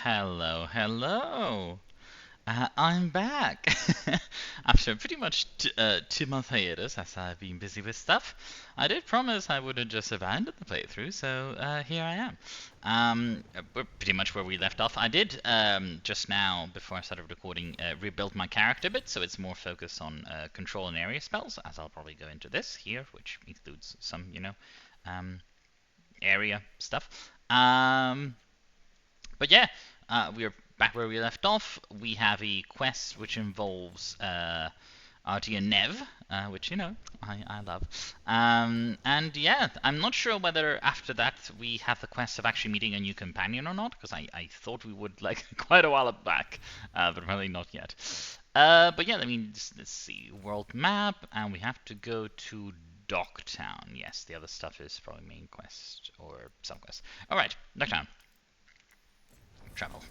Hello, hello. I'm back after pretty much 2 month hiatus as I've been busy with stuff. I did promise I wouldn't just abandon the playthrough, so here I am. We're pretty much where we left off. I did just now, before I started recording, rebuild my character a bit, so it's more focused on control and area spells, as I'll probably go into this here, which includes some, um, area stuff. But yeah, we're back where we left off. We have a quest which involves Artie and Nev, which, I love. And yeah, I'm not sure whether after that we have the quest of actually meeting a new companion or not, because I thought we would, like, quite a while back, but really not yet. But yeah, I mean, let's see. World map, and we have to go to Docktown. Yes, the other stuff is probably main quest or sub quest. Alright, Docktown. Travel.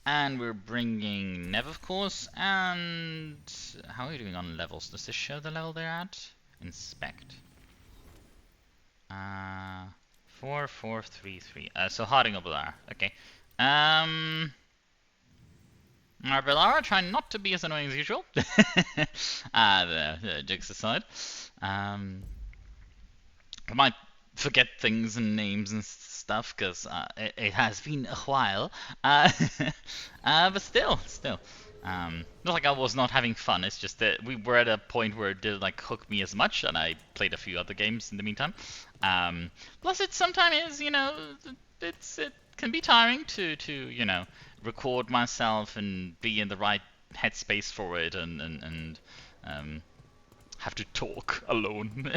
And we're bringing Nev, of course. And how are you doing on levels? Does this show the level they're at? Inspect. 4, 4, 3, 3. So Harding or Belar. Okay. Belara, try not to be as annoying as usual. Jokes aside. I might forget things and names and stuff because it has been a while. But still. Not like I was not having fun. It's just that we were at a point where it didn't like hook me as much, and I played a few other games in the meantime. Plus, it sometimes it can be tiring to record myself and be in the right headspace for it, and have to talk alone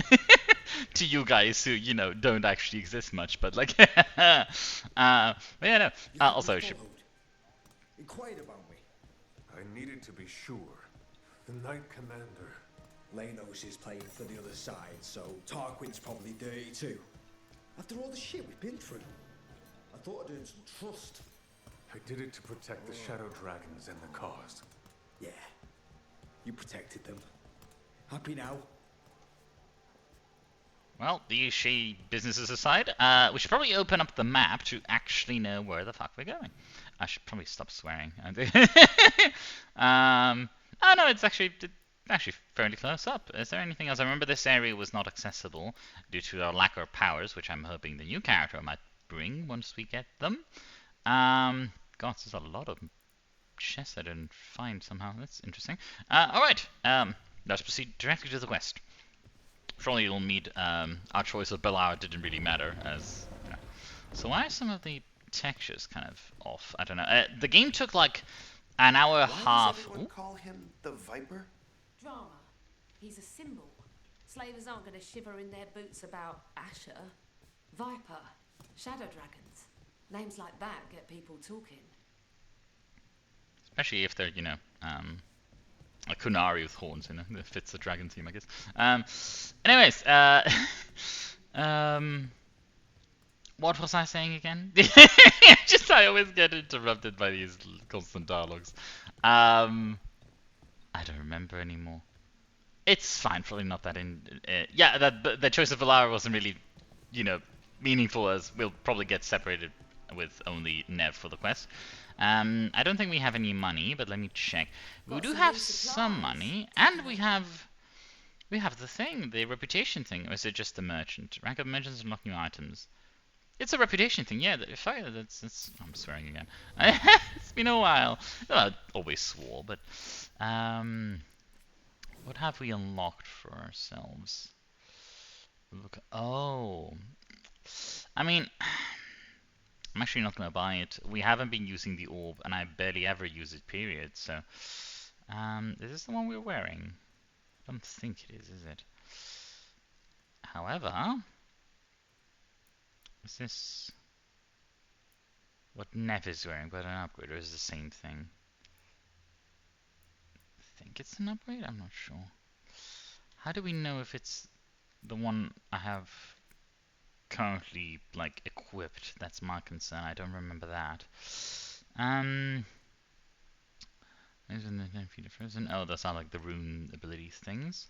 to you guys who don't actually exist much, but like but yeah, no. Also should Inquired about me. I needed to be sure. The Knight Commander. Lanos is playing for the other side, so Tarquin's probably dirty too. After all the shit we've been through, I thought I'd earn some trust. I did it to protect the Shadow Dragons and the cause. Yeah, you protected them. Happy now? well, these shady businesses aside, we should probably open up the map to actually know where the fuck we're going. I should probably stop swearing. Oh no, it's actually fairly close up. Is there anything else? I remember this area was not accessible due to our lack of powers, which I'm hoping the new character might bring once we get them. God, there's a lot of chests I didn't find somehow. That's interesting. Alright, let's proceed directly to the quest. Surely you'll meet, our choice of Belar didn't really matter, as, So why are some of the textures kind of off? I don't know. The game took like an hour and a half. Why does everyone call him the Viper? Drama. He's a symbol. Slavers aren't going to shiver in their boots about Asher. Viper. Shadow dragons. Names like that get people talking. Especially if they're, a Kunari with horns, that fits the dragon theme, I guess. Anyways, what was I saying again? I always get interrupted by these constant dialogues. I don't remember anymore. It's fine, probably not that yeah, the choice of Valara wasn't really, meaningful, as we'll probably get separated with only Nev for the quest. I don't think we have any money, but let me check. We do have some money, and we have the thing, the reputation thing, or is it just the merchant? Rank of merchants unlock new items. It's a reputation thing, yeah. That's I'm swearing again. It's been a while. Well, I always swore, but what have we unlocked for ourselves? Look, oh, I mean, I'm actually not gonna buy it. We haven't been using the orb, and I barely ever use it. Period. So, is this the one we're wearing? I don't think it is it? However, is this what Nev is wearing, but an upgrade, or is it the same thing? I think it's an upgrade, I'm not sure. How do we know if it's the one I have currently, like, equipped? That's my concern, I don't remember that. Oh, those are like the rune abilities things.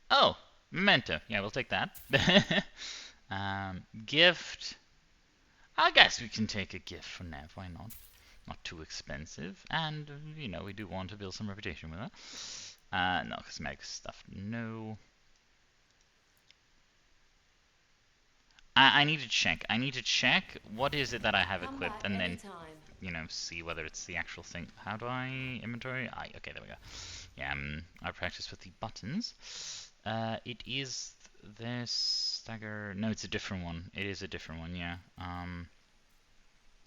Oh, memento. Yeah, we'll take that. Gift. I guess we can take a gift for Nev, why not? Not too expensive, and, you know, we do want to build some reputation with her. No, cosmetic stuff, no. I need to check. I need to check what is it that I have equipped, and then, you know, see whether it's the actual thing. How do I inventory? Okay, there we go. Yeah, I practice with the buttons. It is this stagger. No, it's a different one. It is a different one. Yeah.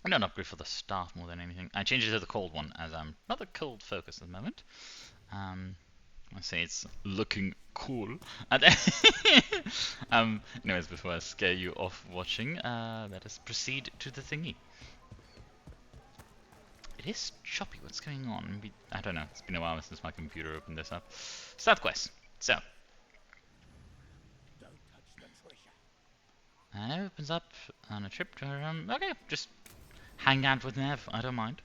I don't upgrade for the staff more than anything. I changed it to the cold one as I'm rather cold focused at the moment. I say it's looking cool. Anyways, before I scare you off watching, let us proceed to the thingy. It is choppy. What's going on? Maybe, I don't know. It's been a while since my computer opened this up. Start quest. So. And it opens up on a trip to okay, just hang out with Nev. I don't mind.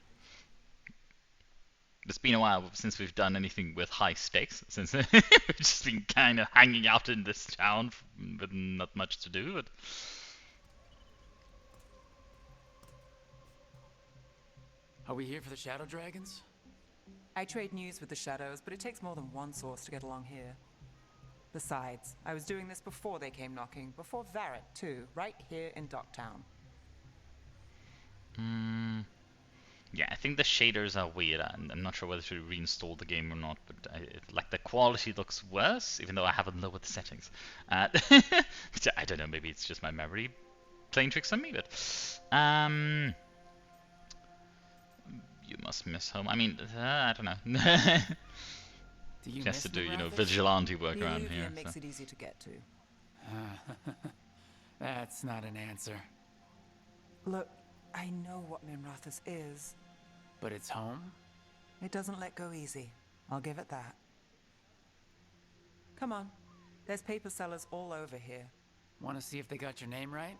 It's been a while since we've done anything with high stakes, since we've just been kind of hanging out in this town with not much to do. But are we here for the Shadow Dragons? I trade news with the Shadows, but it takes more than one source to get along here. Besides, I was doing this before they came knocking, before Varret too, right here in Docktown. Yeah, I think the shaders are weird, and I'm not sure whether to reinstall the game or not, but like the quality looks worse, even though I haven't lowered the settings. I don't know, maybe it's just my memory playing tricks on me, but you must miss home. I mean, I don't know. Just to do, you know, vigilante work around here. Makes it easy to get to. That's not an answer. Look, I know what Mimrathus is. But it's home? It doesn't let go easy. I'll give it that. Come on. There's paper sellers all over here. Want to see if they got your name right?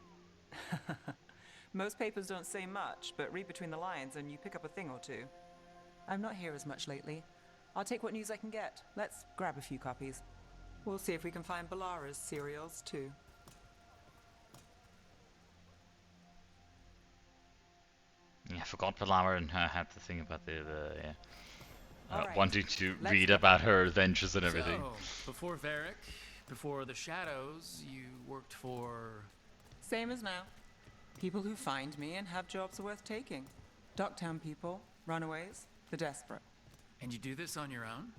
Most papers don't say much, but read between the lines and you pick up a thing or two. I'm not here as much lately. I'll take what news I can get. Let's grab a few copies. We'll see if we can find Balara's serials, too. Yeah, I forgot Balara and her had the thing about the right. wanting to read about her adventures and everything. So, before Varric, before the Shadows, you worked for... Same as now. People who find me and have jobs worth taking. Docktown people, runaways, the desperate. And you do this on your own?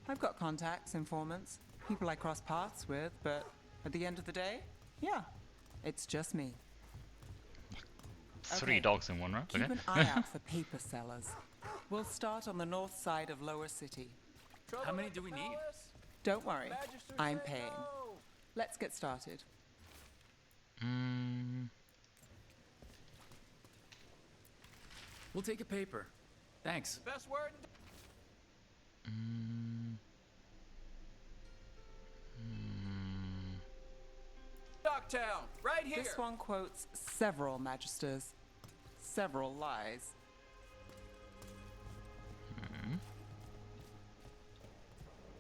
I've got contacts, informants, people I cross paths with, but at the end of the day, yeah, it's just me. 3 dogs in one row. Keep an eye out for paper sellers. We'll start on the north side of Lower City. How many do we need? Don't worry, I'm paying. Let's get started. We'll take a paper. Thanks. Best word. Docktown, right here. This one quotes several magisters, several lies.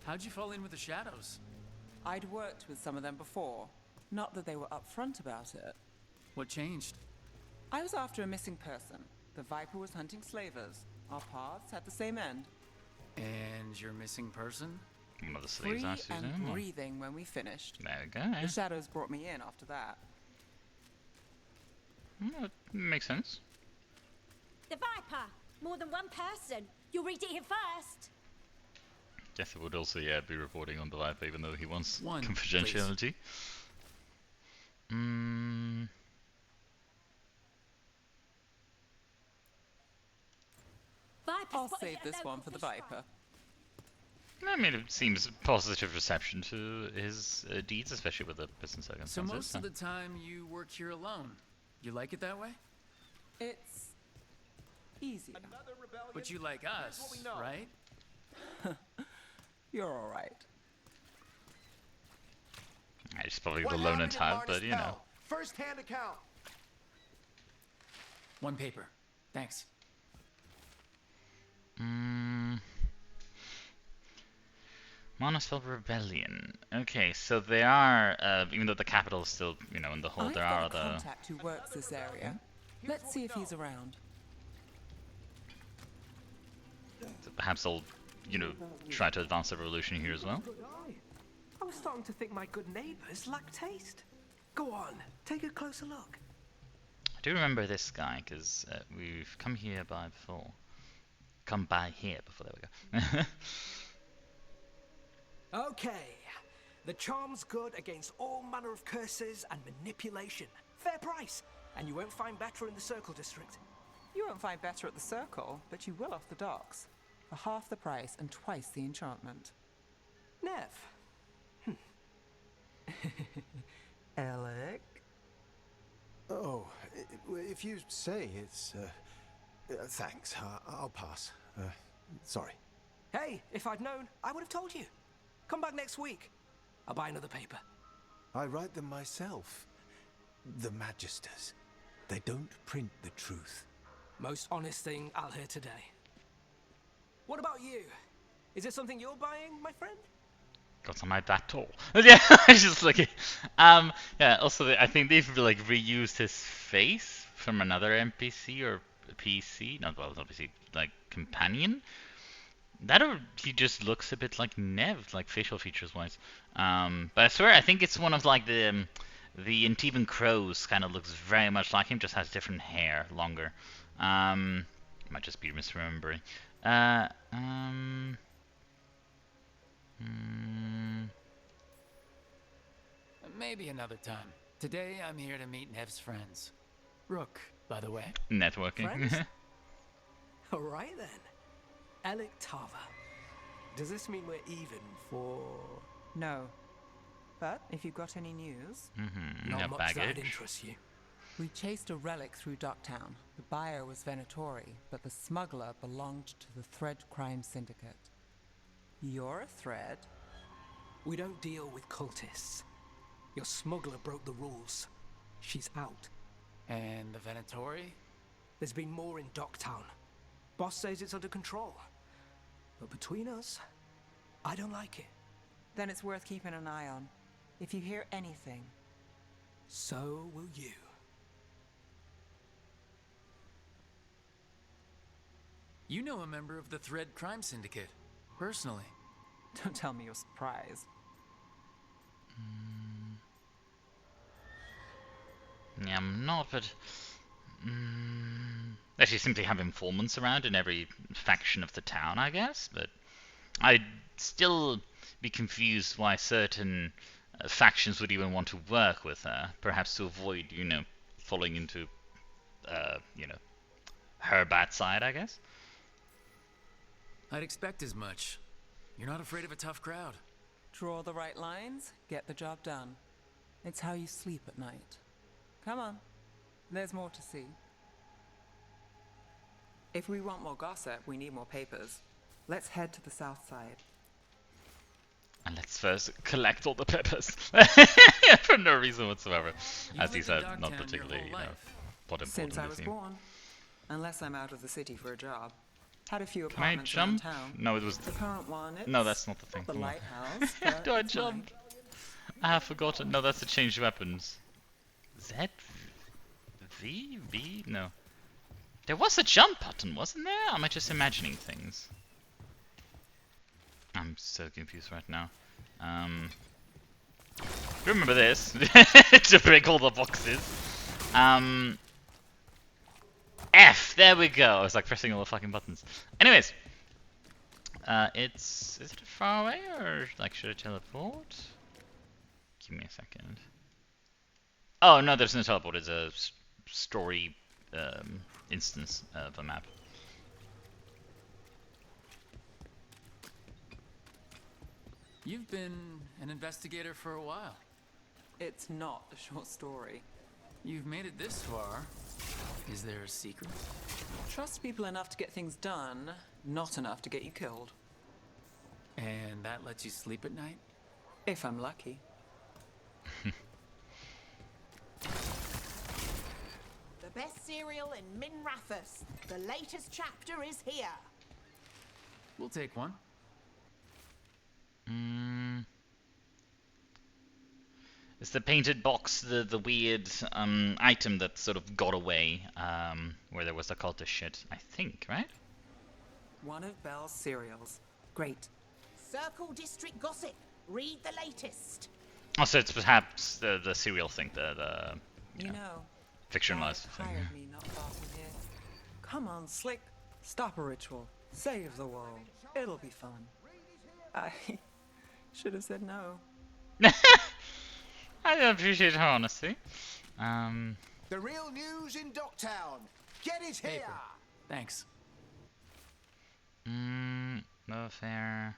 How'd you fall in with the Shadows? I'd worked with some of them before. Not that they were upfront about it. What changed? I was after a missing person. The Viper was hunting slavers. Our paths had the same end. And your missing person? One of the slaves Free asked you and to. breathing when we finished. There we go. The Shadows brought me in after that. It makes sense. The Viper! More than one person. You'll read it here first. Jesse would also, be reporting on the Viper, even though he wants One, confidentiality. I'll save this one for the Viper. I mean, it seems positive reception to his deeds, especially with the business So circumstances. most of the time you work here alone. You like it that way? It's easier. But you like us, right? You're all right. It's probably the lone in town, but you know. First-hand account. One paper. Thanks. Monospell Rebellion. Okay, so they are, even though the capital is still, in the hold, there are I've got a other... contact who works this area. Let's see if he's around. So perhaps I'll, you know, try to advance the revolution here as well. I was starting to think my good neighbours lack taste. Go on, take a closer look. I do remember this guy, because we've come here by before. Come by here before, there we go. Okay. The charm's good against all manner of curses and manipulation. Fair price. And you won't find better in the Circle District. You won't find better at the Circle, but you will off the docks. For half the price and twice the enchantment. Nev. Alec? Oh, if you say it's... thanks, I'll pass. Sorry. Hey, if I'd known, I would have told you. Come back next week. I'll buy another paper. I write them myself. The Magisters. They don't print the truth. Most honest thing I'll hear today. What about you? Is it something you're buying, my friend? God, am I that tall? Yeah, I was just looking. Yeah, also, I think they've like reused his face from another NPC or PC. Not PC, like companion. That or he just looks a bit like Nev, like facial features wise. But I swear, I think it's one of like the Antivan Crows kind of looks very much like him, just has different hair, longer. Might just be misremembering. Maybe another time. Today I'm here to meet Nev's friends. Rook, by the way. Networking. Friends? All right then. Alec Tava. Does this mean we're even for... No. But if you've got any news... Not Yeah, much that baggage. interests you. We chased a relic through Docktown. The buyer was Venatori, but the smuggler belonged to the Thread Crime Syndicate. You're a thread? We don't deal with cultists. Your smuggler broke the rules. She's out. And the Venatori? There's been more in Docktown. Boss says it's under control. But between us, I don't like it. Then it's worth keeping an eye on. If you hear anything... So will you. You know a member of the Thread Crime Syndicate, personally. Don't tell me you're surprised. Yeah, I'm not, but... Actually, simply have informants around in every faction of the town, I guess, but... I'd still be confused why certain factions would even want to work with her, perhaps to avoid, you know, falling into, you know, her bad side, I guess. I'd expect as much. You're not afraid of a tough crowd. Draw the right lines, get the job done. It's how you sleep at night. Come on, there's more to see. If we want more gossip, we need more papers. Let's head to the south side. And let's first collect all the peppers. For no reason whatsoever. As he said, not particularly, you know, what important Since I is was he? born. Unless I'm out of the city for a job. Had a few Can I apartments jump? around town. No, it was... The current one, it's No, that's not the thing. not the lighthouse, but Do I it's jump? mine. I have forgotten. No, that's to change weapons. Z? V? V? No. There was a jump button, wasn't there? Am I just imagining things? I'm so confused right now. Remember this to break all the boxes. F. There we go. I was like pressing all the fucking buttons. Anyways, is it far away or like should I teleport? Give me a second. Oh no, there's no teleport. It's a story instance of a map. You've been an investigator for a while. It's not a short story. You've made it this far. Is there a secret? Trust people enough to get things done, not enough to get you killed. And that lets you sleep at night? If I'm lucky. The best cereal in Min Rathus. The latest chapter is here. We'll take one. Is the painted box the weird item that sort of got away where there was the cultist shit? I think, right? One of Belle's cereals. Great. Circle District Gossip. Read the latest. Also, it's perhaps the serial thing, the You know, fictionalized Dad thing. hired me not far from here. Come on, Slick. Stop a ritual. Save the world. It'll be fun. I should have said no. I appreciate her honesty. The real news in Docktown. Get it here. Paper. Thanks. No fair.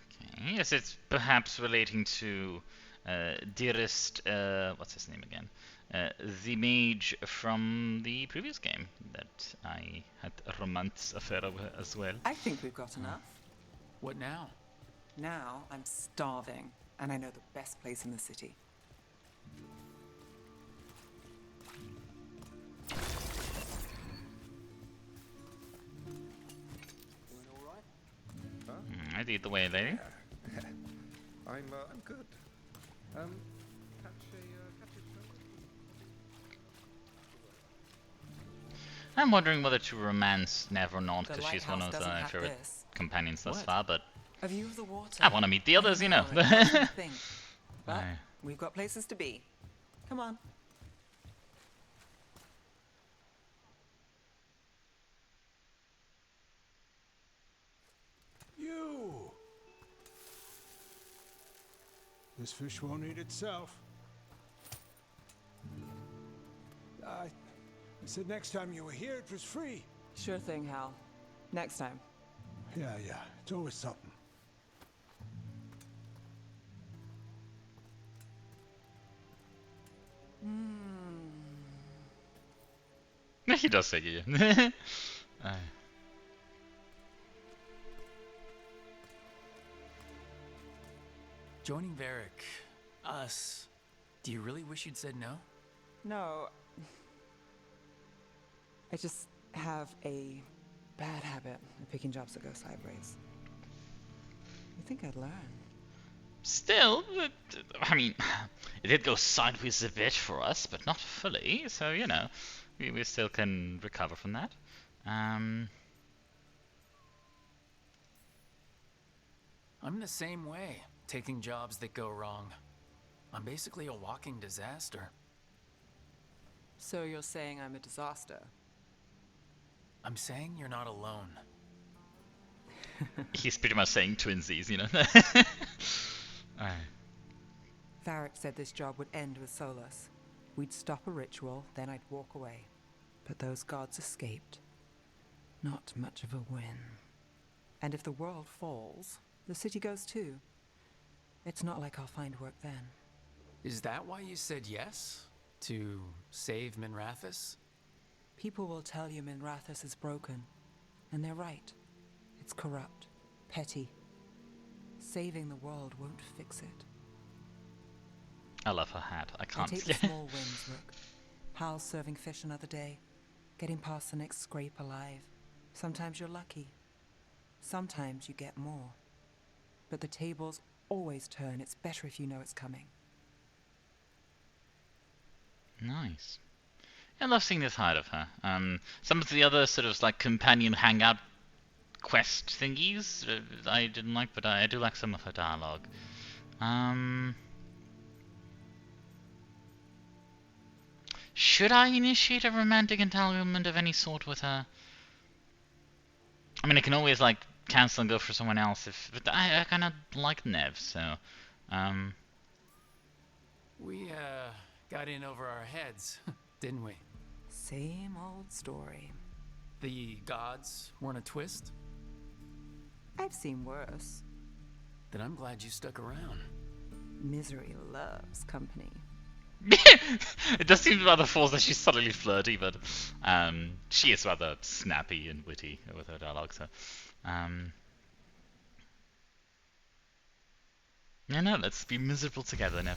Okay, yes, it's perhaps relating to dearest, what's his name again? The mage from the previous game that I had a romance affair with as well. I think we've got enough. What now? Now I'm starving, and I know the best place in the city. I lead the way, lady. I'm good. I'm wondering whether to romance Nev or not, The because she's one of lighthouse doesn't my have favorite this. companions thus What? far, but A view of the water. I want to meet the others, you know. I it wasn't a thing. But Aye. we've got places to be. Come on. You! This fish won't eat itself. I said next time you were here it was free. Sure thing, Hal. Next time. Yeah, it's always something. He does say yeah. Aye. Joining Varric, us. Do you really wish you'd said no? No. I just have a bad habit of picking jobs that go sideways. You think I'd learn? Still, I mean, it did go sideways a bit for us, but not fully, so, you know, we still can recover from that. I'm the same way, taking jobs that go wrong. I'm basically a walking disaster. So you're saying I'm a disaster? I'm saying you're not alone. He's pretty much saying twinsies, you know. Aye. Varric said this job would end with Solus. We'd stop a ritual, then I'd walk away. But those gods escaped. Not much of a win. And if the world falls, the city goes too. It's not like I'll find work then. Is that why you said yes? To save Minrathous? People will tell you Minrathous is broken. And they're right. It's corrupt, petty. Saving the world won't fix it. I love her hat. I I can't. take the small wins, Rook. Hal serving fish another day. Getting past the next scrape alive. Sometimes you're lucky. Sometimes you get more. But the tables always turn. It's better if you know it's coming. Nice. I love seeing this side of her. Some of the other sort of like companion hangout quest thingies I didn't like, but I do like some of her dialogue. Should I initiate a romantic entanglement of any sort with her? I mean, I can always like cancel and go for someone else but I kind of like Nev, so We, got in over our heads, didn't we? Same old story. The gods weren't a twist? I've seen worse. Then I'm glad you stuck around. Misery loves company. It does seem rather forced that she's suddenly flirty, but she is rather snappy and witty with her dialogue, so no, let's be miserable together now.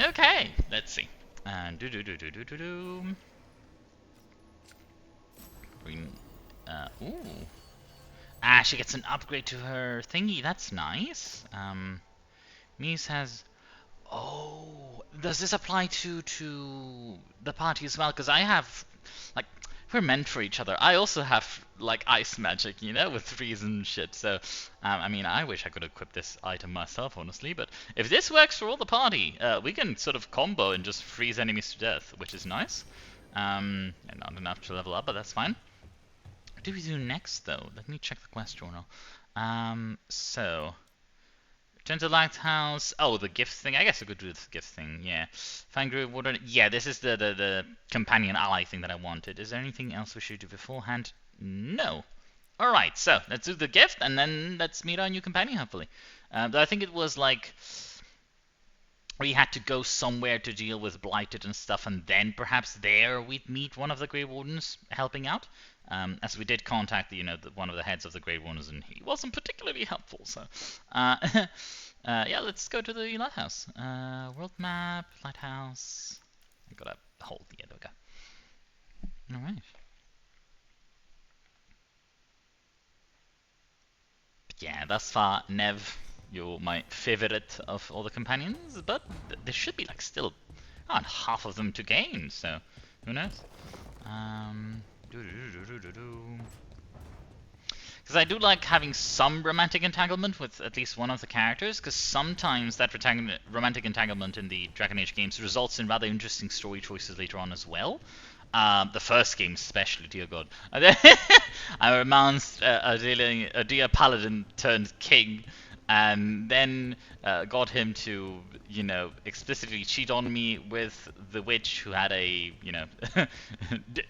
Okay, let's see. Green. Ooh. Ah, she gets an upgrade to her thingy. That's nice. Mies has... Oh, does this apply to the party as well? Because I have, like, we're meant for each other. I also have, like, ice magic, you know, with freeze and shit. So, I mean, I wish I could equip this item myself, honestly. But if this works for all the party, we can sort of combo and just freeze enemies to death, which is nice. And not enough to level up, but that's fine. What do we do next, though? Let me check the quest journal. So... Return to the lighthouse. Oh, the gift thing. I guess I could do the gift thing. Yeah. Find grave water. Yeah, this is the companion ally thing that I wanted. Is there anything else we should do beforehand? No. All right. So let's do the gift, and then let's meet our new companion. Hopefully. But I think it was like we had to go somewhere to deal with blighted and stuff, and then perhaps there we'd meet one of the Grey Wardens helping out. As we did contact, one of the heads of the Grey Wardens, and he wasn't particularly helpful. So, yeah, let's go to the lighthouse. World map, lighthouse. I gotta hold. Yeah, there we go. All right. But yeah, thus far, Nev, you're my favorite of all the companions. But there should be like still around half of them to gain. So, who knows? Because I do like having some romantic entanglement with at least one of the characters, because sometimes that romantic entanglement in the Dragon Age games results in rather interesting story choices later on as well. The first game especially, dear god. I romanced a dear paladin turned king, and then got him to, explicitly cheat on me with the witch who had a,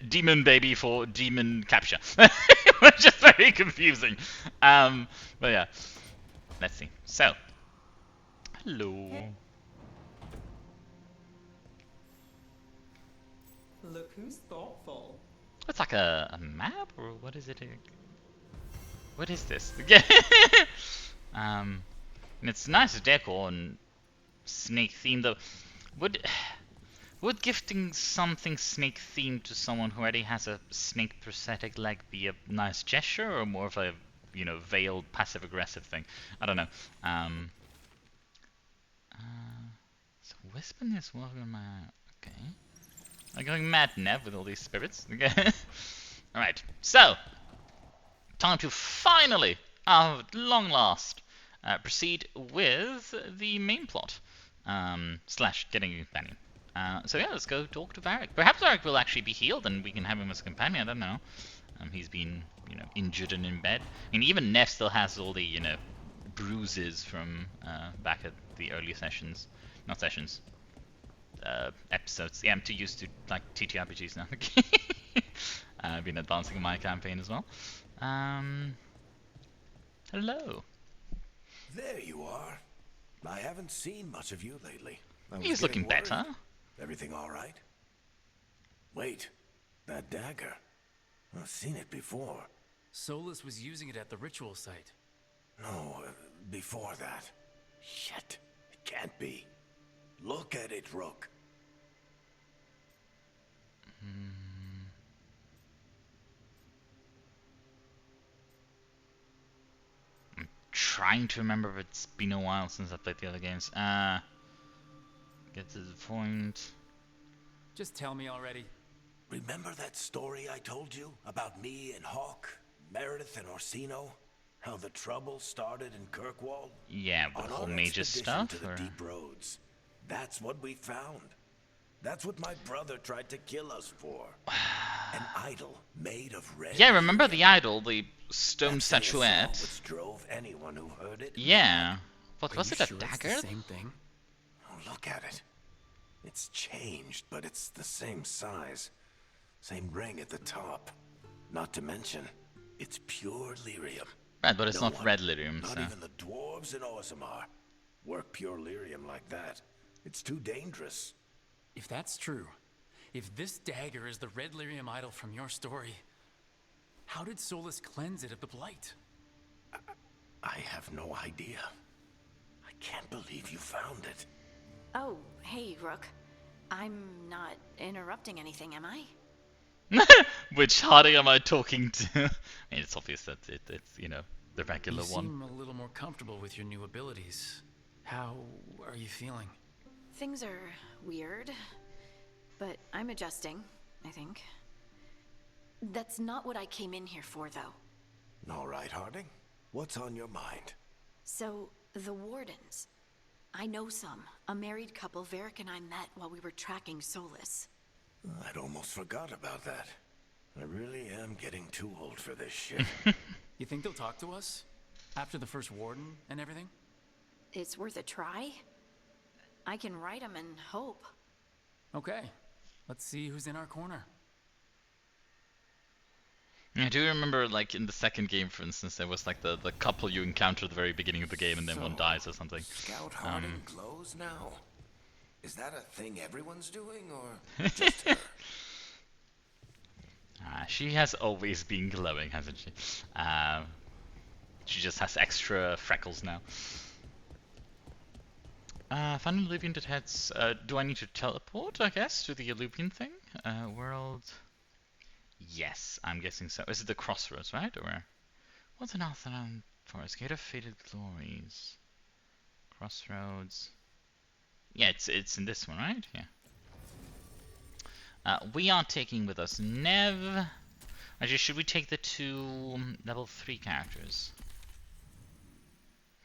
demon baby for demon capture. Which is very confusing. But yeah. Let's see. So. Hello. Look who's thoughtful. It's like a map, or what is it? What is this? And it's nice decor and snake theme though. Would gifting something snake themed to someone who already has a snake prosthetic leg be a nice gesture, or more of a veiled passive aggressive thing? I don't know. So whispering is welcome. Okay. I'm going mad, Nev, with all these spirits. Okay. All right. So time to finally, at long last, proceed with the main plot, / getting a companion. So yeah, let's go talk to Varric. Perhaps Varric will actually be healed and we can have him as a companion, I don't know. He's been, injured and in bed. I mean, even Neff still has all the, bruises from back at the early sessions. Not sessions. Episodes. Yeah, I'm too used to, like, TTRPGs now. I've been advancing my campaign as well. Hello. There you are. I haven't seen much of you lately. He's looking better. Everything all right? Wait, that dagger. I've seen it before. Solus was using it at the ritual site. No, before that. Shit, it can't be. Look at it, Rook. I'm trying to remember, but it's been a while since I played the other games. Get to the point. Just tell me already. Remember that story I told you about me and Hawk, Meredith and Orsino? How the trouble started in Kirkwall? Yeah, with the whole major stuff? To the deep roads. That's what we found. That's what my brother tried to kill us for. An idol made of red. Yeah, remember the idol, the stone statuette? Which drove anyone who heard it. Yeah. What was it, a sure dagger? It's the same thing? Oh, look at it. It's changed, but it's the same size. Same ring at the top. Not to mention, it's pure lyrium. Right, but it's not red lyrium, Not so... even the dwarves in Orzammar work pure lyrium like that. It's too dangerous. If that's true, if this dagger is the red lyrium idol from your story, how did Solus cleanse it of the blight? I have no idea. I can't believe you found it. Oh, hey, Rook. I'm not interrupting anything, am I? Which Harding am I talking to? I mean, it's obvious that it's, you know, the regular one. You seem a little more comfortable with your new abilities. How are you feeling? Things are weird, but I'm adjusting, I think. That's not what I came in here for, though. All right, Harding. What's on your mind? So, the Wardens. I know some. A married couple Varric and I met while we were tracking Solus. I'd almost forgot about that. I really am getting too old for this shit. You think they'll talk to us? After the first warden and everything? It's worth a try. I can write them and hope. Okay. Let's see who's in our corner. I do remember, like, in the second game, for instance, there was, like, the couple you encounter at the very beginning of the game and then one dies or something. Scout Harding glows now? Is that a thing everyone's doing, or just her? She has always been glowing, hasn't she? She just has extra freckles now. Find an Illuvian that heads... do I need to teleport, I guess, to the Illuvian thing? World... Yes, I'm guessing so. Is it the crossroads, right? Or what's an Altheran Forest? Gate of Faded Glories. Crossroads. Yeah, it's in this one, right? Yeah. We are taking with us Nev. Actually, should we take the two level 3 characters?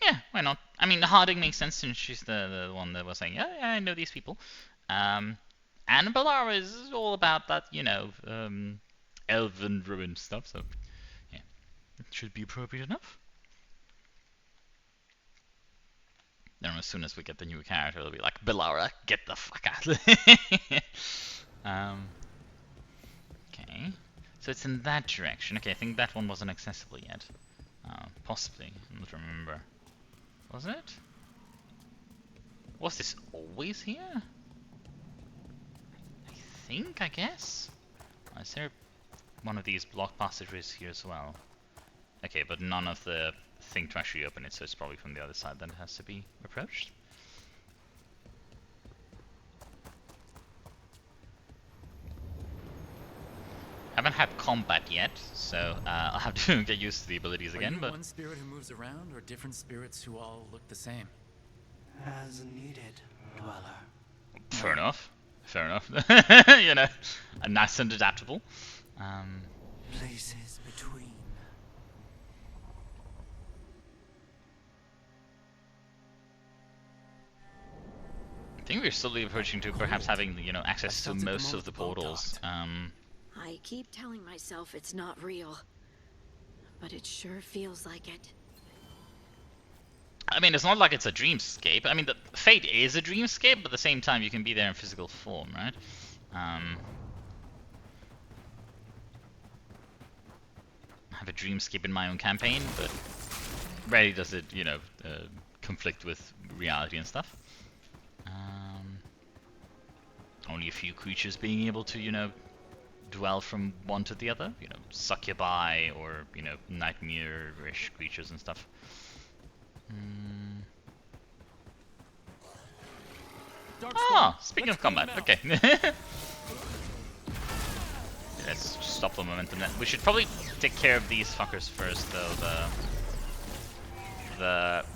Yeah, why not? I mean, Harding makes sense since she's the one that was saying, yeah, I know these people. And Bellara is all about that, you know, elven ruin stuff, so yeah, it should be appropriate enough. Then as soon as we get the new character, it'll be like, Bellara, get the fuck out. Okay, so it's in that direction. Okay, I think that one wasn't accessible yet. Possibly, I don't remember. Was it? Was this always here? I guess? Is there one of these block passageways here as well? Okay, but none of the thing to actually open it, so it's probably from the other side that it has to be approached. Haven't had combat yet, so I'll have to get used to the abilities again. Are you but one spirit who moves around, or different spirits who all look the same? As needed, dweller. Fair enough. Fair enough. You know, nice and adaptable. Places between. I think we're slowly approaching to perhaps having, you know, access to most of the portals. I keep telling myself it's not real, but it sure feels like it. I mean, it's not like it's a dreamscape. I mean, the Fate is a dreamscape, but at the same time, you can be there in physical form, right? I have a dreamscape in my own campaign, but rarely does it, you know, conflict with reality and stuff. Only a few creatures being able to, you know, dwell from one to the other. You know, succubi or, you know, nightmare-ish creatures and stuff. Speaking of combat, okay. Let's stop the momentum then. We should probably take care of these fuckers first, though.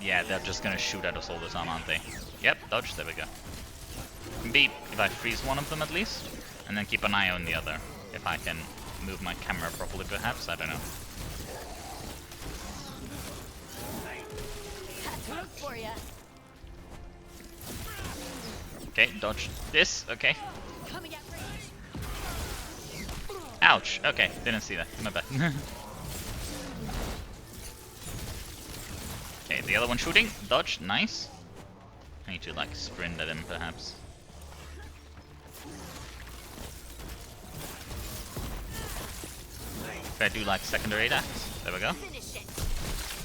Yeah, they're just gonna shoot at us all the time, aren't they? Yep, dodge, there we go. Maybe if I freeze one of them at least, and then keep an eye on the other. If I can move my camera properly, perhaps, I don't know. For you. Okay, dodge this, okay. Ouch, okay, didn't see that, my bad. Okay, the other one shooting, dodge, nice. I need to like sprint at him perhaps. If I do like secondary attacks, there we go.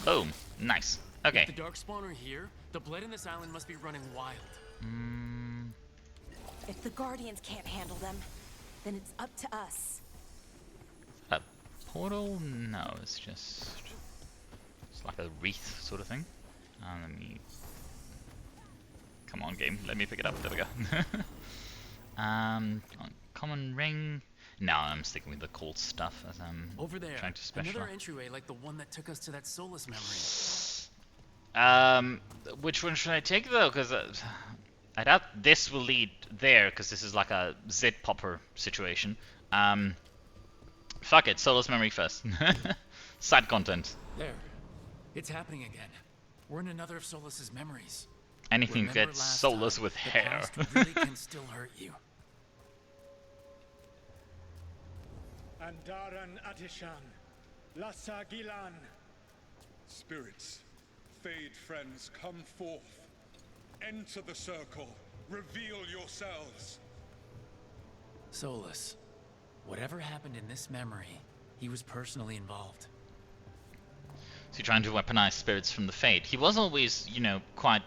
Boom, nice. Okay. If the Darkspawn are here, the blood in this island must be running wild. If the Guardians can't handle them, then it's up to us. A portal? No, it's just... It's like a wreath sort of thing. Let me... Come on, game. Let me pick it up. There we go. Common ring. No, I'm sticking with the cold stuff as I'm Over there, trying to specialize. another entryway like the one that took us to that Solus memory. Which one should I take though? Because I doubt this will lead there, because this is like a zit popper situation. Fuck it, Solus memory first. Side content. There. It's happening again. We're in another of Solus's memories. Anything Remember gets last Solus time? with The hair. past really can still hurt you. Andaran Atishan, Lassa Gilan. Spirits, fade friends, come forth. Enter the circle. Reveal yourselves. Solus, whatever happened in this memory, he was personally involved. So you're trying to weaponize spirits from the Fade. He was always, you know, quite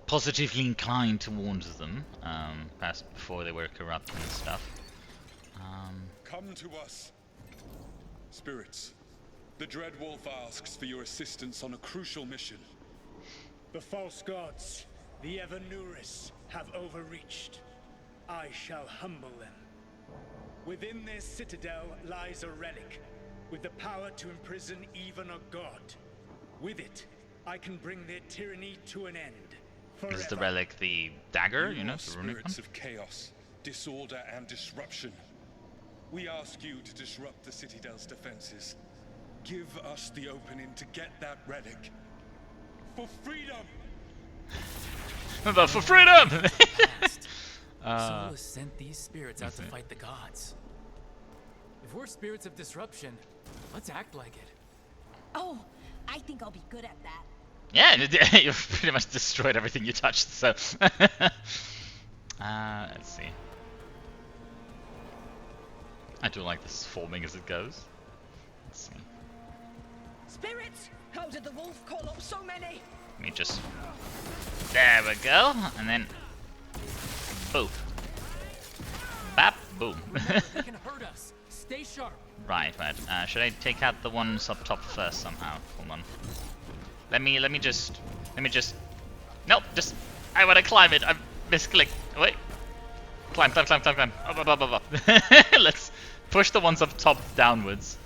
positively inclined towards them, past before they were corrupt and stuff. Come to us. Spirits, the Dread Wolf asks for your assistance on a crucial mission. The false gods, the Evanuris, have overreached. I shall humble them. Within this citadel lies a relic, with the power to imprison even a god. With it, I can bring their tyranny to an end. Forever. Is the relic the dagger, you know, the runic one? Spirits of chaos, disorder, and disruption. We ask you to disrupt the Citadel's defenses. Give us the opening to get that relic. For freedom! For freedom! Solus sent these spirits out to fight the gods. If we're spirits of disruption, let's act like it. Oh, I think I'll be good at that. Yeah, you've pretty much destroyed everything you touched, so... let's see. I do like this forming as it goes. Let's see. Spirits! How did the wolf call up so many? Let me just... There we go, and then... Boom. Bap, boom. They can hurt us. Stay sharp. Right. Should I take out the ones up top first somehow? Hold on. Let me just... Nope, just... I wanna climb it. I misclicked. Wait. Climb. Up. Let's push the ones up top downwards.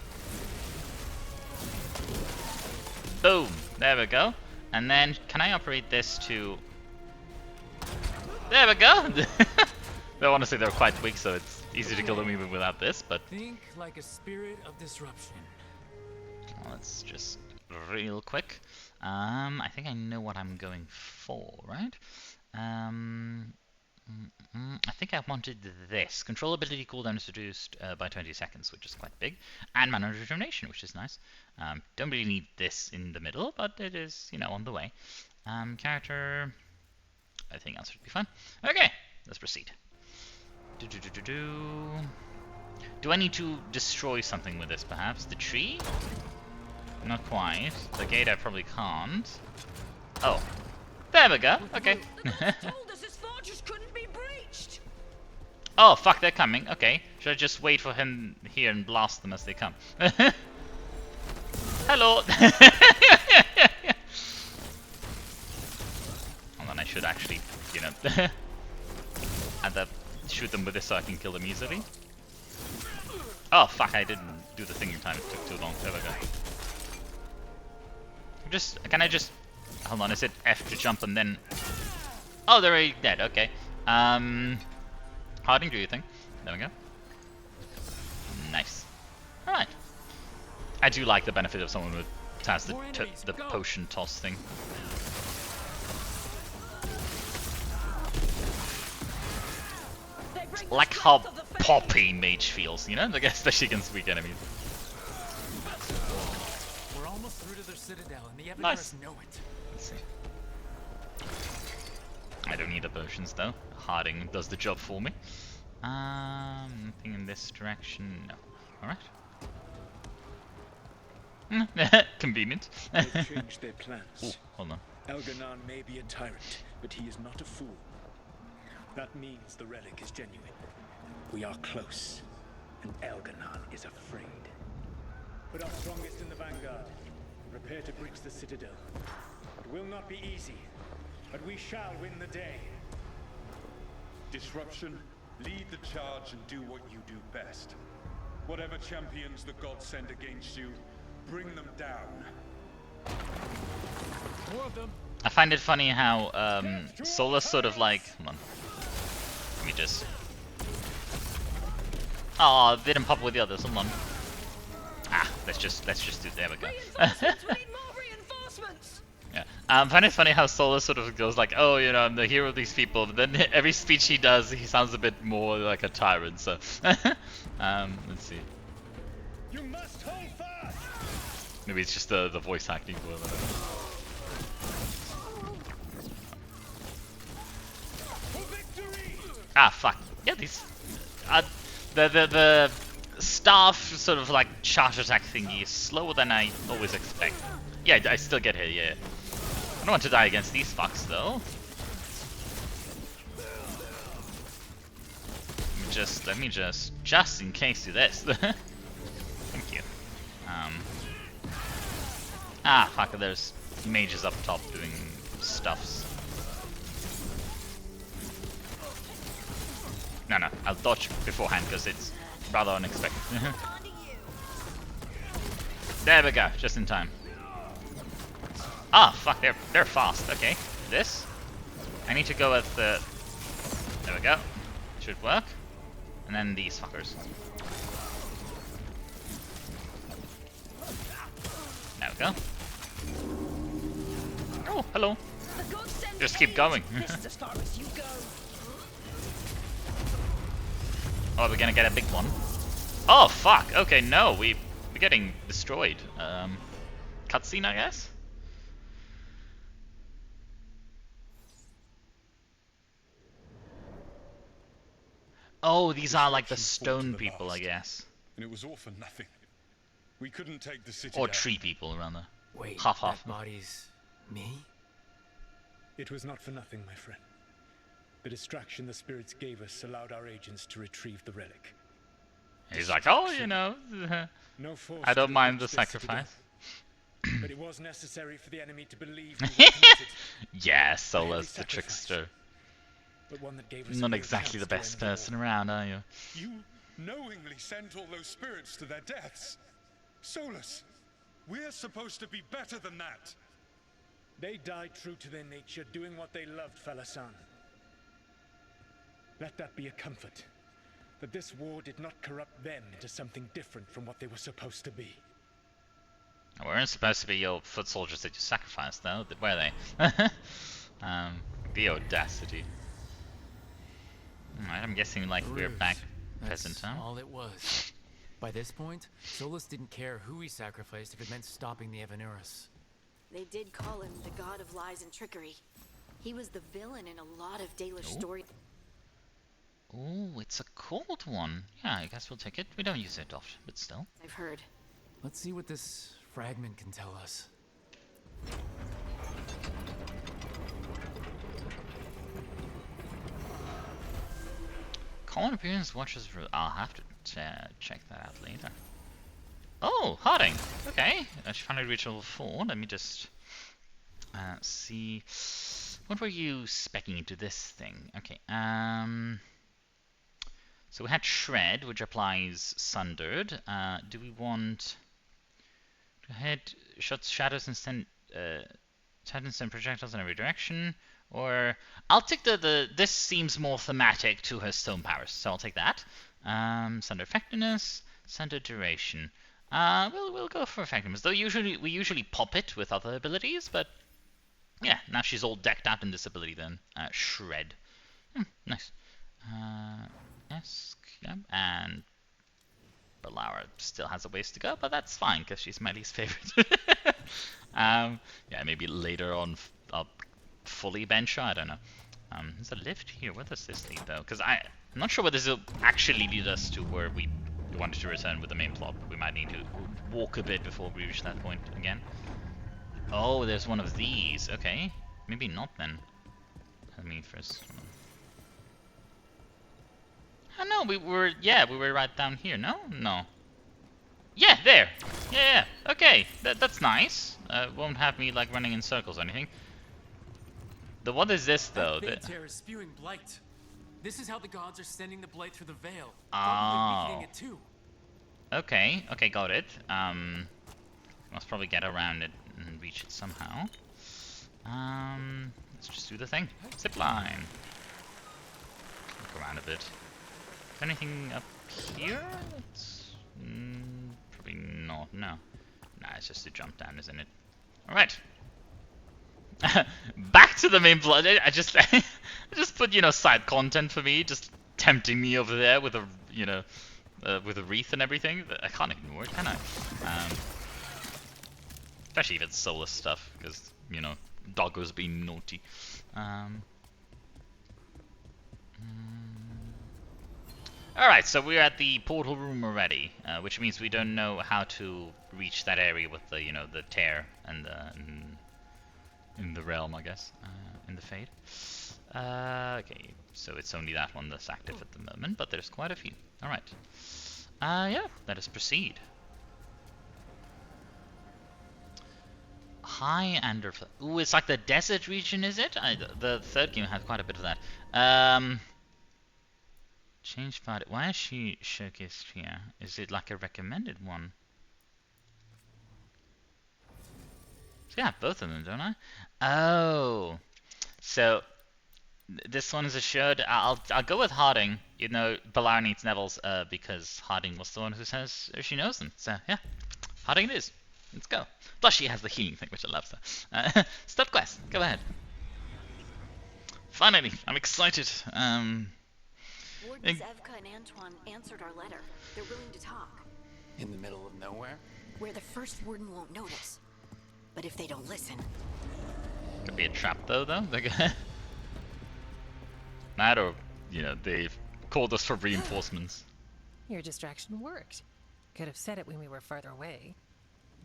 Boom. There we go. And then, can I operate this to... There we go! Though honestly they're quite weak, so it's easy to kill them even without this, but... Think like a spirit of disruption. Let's just... real quick. I think I know what I'm going for, right? I think I wanted this. Control ability cooldown is reduced by 20 seconds, which is quite big. And mana rejuvenation, which is nice. Don't really need this in the middle, but it is, you know, on the way. Character... I think else should be fine. Okay, let's proceed. Do I need to destroy something with this, perhaps? The tree? Not quite. The gate I probably can't. Oh. There we go. Okay. Told us this fortress couldn't be breached. Oh, fuck, they're coming. Okay. Should I just wait for him here and blast them as they come? Hello! Hold on, I should actually, you know, shoot them with this so I can kill them easily. Oh, fuck, I didn't do the thing in time. It took too long. There we go. Can I just... Hold on, is it F to jump and then... Oh, they're already dead, okay. Harding, do you think? There we go. Nice. Alright. I do like the benefit of someone who has the potion toss thing. Like how poppy mage feels, you know? Like, especially against weak enemies. We're almost through to their citadel, and the Nice. know it. Let's see. I don't need the potions though. Harding does the job for me. Nothing in this direction. No. Alright. Convenient. They've changed their plans. Ooh, hold on. Elganon may be a tyrant, but he is not a fool. That means the relic is genuine. We are close, and Elganon is afraid. Put our strongest in the vanguard. Prepare to breach the citadel. It will not be easy, but we shall win the day. Disruption, Lead the charge and do what you do best. Whatever champions the gods send against you, bring them down. More of them. I find it funny how Solus sort of like, hold on. Let me just. Oh, didn't pop with the others. Hold on. Ah, let's just do. There we go. Yeah. I find it funny how Solus sort of goes like, oh, you know, I'm the hero of these people, but then every speech he does, he sounds a bit more like a tyrant. So, let's see. You must hold fast. Maybe it's just the voice acting for it. Ah, fuck. Yeah, these the staff sort of like charge attack thingy is slower than I always expect. Yeah, I still get hit. Yeah. I don't want to die against these fucks though. Let me just in case do this. Thank you. Ah, fuck. There's mages up top doing stuffs. No, I'll dodge beforehand because it's rather unexpected. There we go, just in time. Ah, fuck, they're fast. Okay, this. I need to go at the. There we go. Should work. And then these fuckers. There we go. Oh, hello. Just keep going. Oh, we're gonna get a big one. Oh fuck! Okay, no, we're getting destroyed. Cutscene, I guess. Oh, these are like the stone people, I guess. And it was all for nothing. We couldn't take the city. Or tree people, rather. Wait, half. That body's me? It was not for nothing, my friend. The distraction the spirits gave us allowed our agents to retrieve the relic. He's like, oh, you know, no force I don't mind the this sacrifice. But it was necessary for the enemy to believe we were committed. Yeah, Solus the trickster. But one that gave us not exactly the best person around, are you? You knowingly sent all those spirits to their deaths. Solus, we're supposed to be better than that. They died true to their nature, doing what they loved, Falasan. Let that be a comfort, that this war did not corrupt them into something different from what they were supposed to be. We weren't supposed to be your foot soldiers that you sacrificed, though, were they? The audacity. Alright, I'm guessing like we're back peasant, huh? All it was. By this point, Solus didn't care who he sacrificed if it meant stopping the Evanurus. They did call him the god of lies and trickery. He was the villain in a lot of Dalish stories. Oh, it's a cold one. Yeah, I guess we'll take it. We don't use it often, but still. I've heard. Let's see what this fragment can tell us. Common appearance watches. I'll have to check that out later. Oh, Harding. Okay, she finally reached level 4. Let me just see. What were you speccing into this thing? Okay. So we had Shred, which applies Sundered. Do we want to head shots, shadows, and send projectiles in every direction? Or I'll take the this seems more thematic to her stone powers, so I'll take that. Sunder effectiveness, Sunder duration. We'll go for effectiveness. Though we usually pop it with other abilities, but yeah, now she's all decked out in this ability then. Shred. Nice. Yes, yeah, and Belaura still has a ways to go, but that's fine because she's my least favorite. Yeah, maybe later on I'll fully bench her. I don't know. There's a lift here. Where does this lead though? Because I'm not sure whether this will actually lead us to where we wanted to return with the main plot. We might need to walk a bit before we reach that point again. Oh, there's one of these. Okay, maybe not then. Let me first. Oh no, we were right down here. No. Yeah, there. Yeah. Okay, that's nice. Won't have me like running in circles or anything. What is this though? That is spewing blight. This is how the gods are sending the blight through the veil. Oh. Probably weakening it too. Okay, got it. Must probably get around it and reach it somehow. Let's just do the thing. Zip line. Look around a bit. Is there anything up here? That's probably not. No. Nah, it's just to jump down, isn't it? All right. Back to the main plot. I just I just put, you know, side content for me, just tempting me over there with a, you know, with a wreath and everything. I can't ignore it, can I? Especially if it's soulless stuff, because, you know, Doggo's being naughty. Alright, so we're at the portal room already, which means we don't know how to reach that area with the, you know, the tear and the in the realm, I guess, in the Fade. Okay, so it's only that one that's active at the moment, but there's quite a few. Alright. Yeah, let us proceed. High Under... Ooh, it's like the desert region, is it? The third game had quite a bit of that. Change party. Why is she showcased here? Is it like a recommended one? Yeah, both of them, don't I? Oh, so this one is assured. I'll go with Harding. You know, Balar needs Neville's because Harding was the one who says she knows them. So yeah, Harding it is. Let's go. Plus she has the healing thing, which I love. So stop quest. Go ahead. Finally, I'm excited. Wardens Evka and Antoine answered our letter. They're willing to talk. In the middle of nowhere? Where the first warden won't notice. But if they don't listen... Could be a trap though. That or, you know, they've called us for reinforcements. Your distraction worked. Could have said it when we were farther away.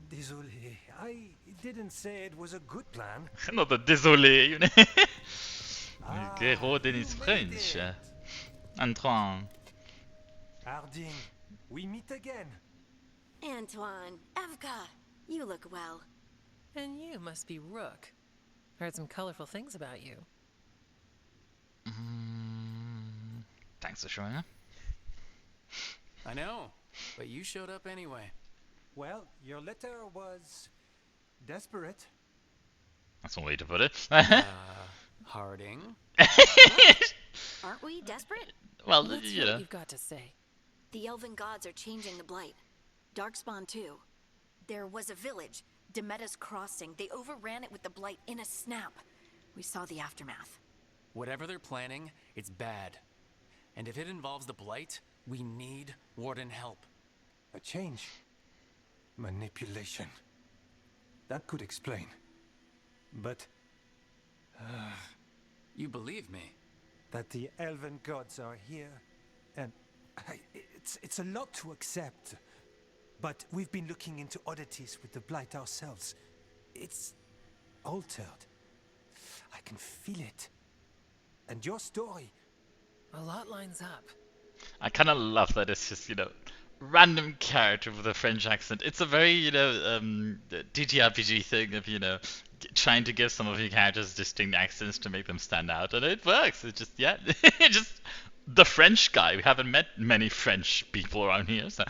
Désolé, I didn't say it was a good plan. Not a désolé, you know. Okay, Rodin is French. Antoine. Harding, we meet again. Antoine, Evka, you look well. And you must be Rook. Heard some colorful things about you. Thanks for showing up. I know, but you showed up anyway. Well, your letter was desperate. That's one way to put it. Harding. Aren't we desperate? Well, Let's you hear know. what you've got to say. The elven gods are changing the blight. Darkspawn too. There was a village, Demeta's Crossing. They overran it with the blight in a snap. We saw the aftermath. Whatever they're planning, it's bad. And if it involves the blight, we need Warden help. A change. Manipulation. That could explain. But... you believe me? That the elven gods are here, and... it's a lot to accept. But we've been looking into oddities with the blight ourselves. It's... altered. I can feel it. And your story... A lot lines up. I kind of love that it's just, you know, random character with a French accent. It's a very, you know, TTRPG thing of, you know, trying to give some of your characters distinct accents to make them stand out, and it works. It's just, yeah, just the French guy. We haven't met many French people around here, so.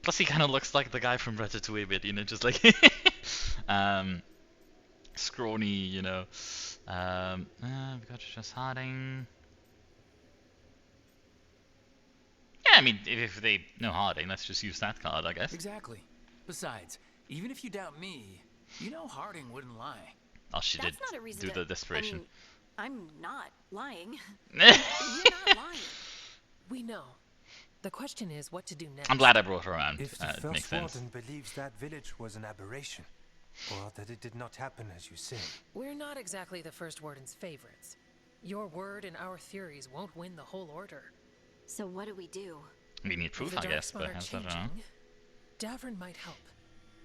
Plus he kind of looks like the guy from Ratatouille a bit, you know, just like, scrawny, you know. We've got just Harding. Yeah, I mean, if they know Harding, let's just use that card, I guess. Exactly. Besides, even if you doubt me, you know Harding wouldn't lie. Oh, she That's did not a reason do to, the desperation. I mean, I'm not lying. You're not lying. We know. The question is what to do next. I'm glad I brought her around. If the It makes first sense. warden believes that village was an aberration, or that it did not happen as you say. We're not exactly the first warden's favorites. Your word and our theories won't win the whole order. So what do we do? We need proof, I guess, but how's that wrong? Davern might help.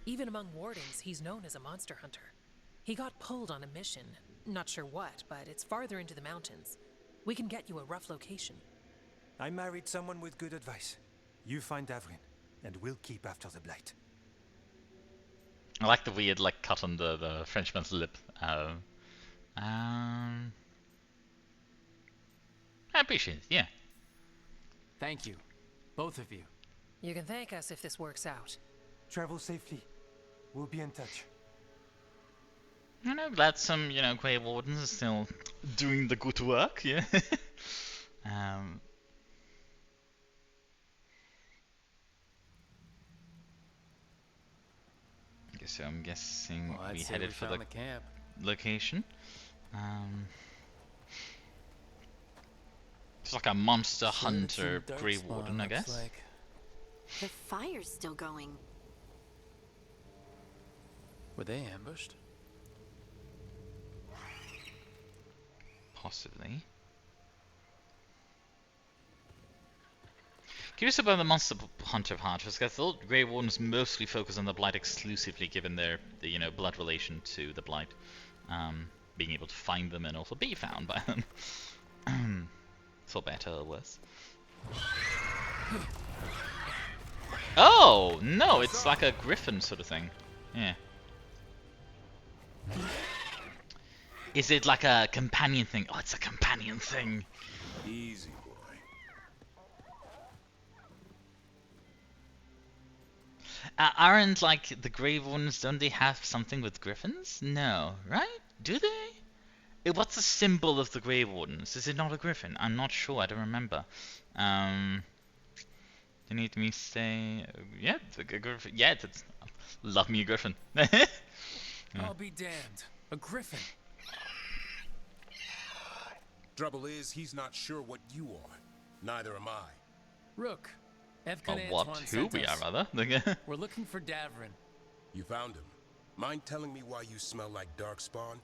Even among wardens, he's known as a monster hunter. He got pulled on a mission. Not sure what, but it's farther into the mountains. We can get you a rough location. I married someone with good advice. You find Davrin, and we'll keep after the blight. I like the weird, like, cut on the Frenchman's lip. appreciate it, yeah. Thank you. Both of you. You can thank us if this works out. Travel safely. We'll be in touch. And I'm glad some, you know, Grey Wardens are still doing the good work, yeah. Okay, so I'm guessing Well, we I'd say headed we for found the the camp. location. It's like a monster hunter Grey Warden, I guess. Like. The fire's still going. Were they ambushed? Possibly. Curious about the monster hunter part, because I thought Grey Wardens mostly focus on the Blight exclusively, given their you know, blood relation to the Blight, being able to find them and also be found by them, for better or worse. Oh no, it's like a griffon sort of thing. Yeah. Is it like a companion thing? Oh, it's a companion thing. Easy, boy. Aren't like the Grey Wardens, don't they have something with griffins? No, right? Do they? What's the symbol of the Grey Wardens? Is it not a griffin? I'm not sure, I don't remember. You need me to say... Yeah, a griffin. Yeah, it's... Love me a griffin. Yeah. I'll be damned. A griffin. Trouble is, he's not sure what you are. Neither am I. Rook. Or Evkan what, Antoine who sent we us. are, rather. We're looking for Davrin. You found him. Mind telling me why you smell like darkspawn?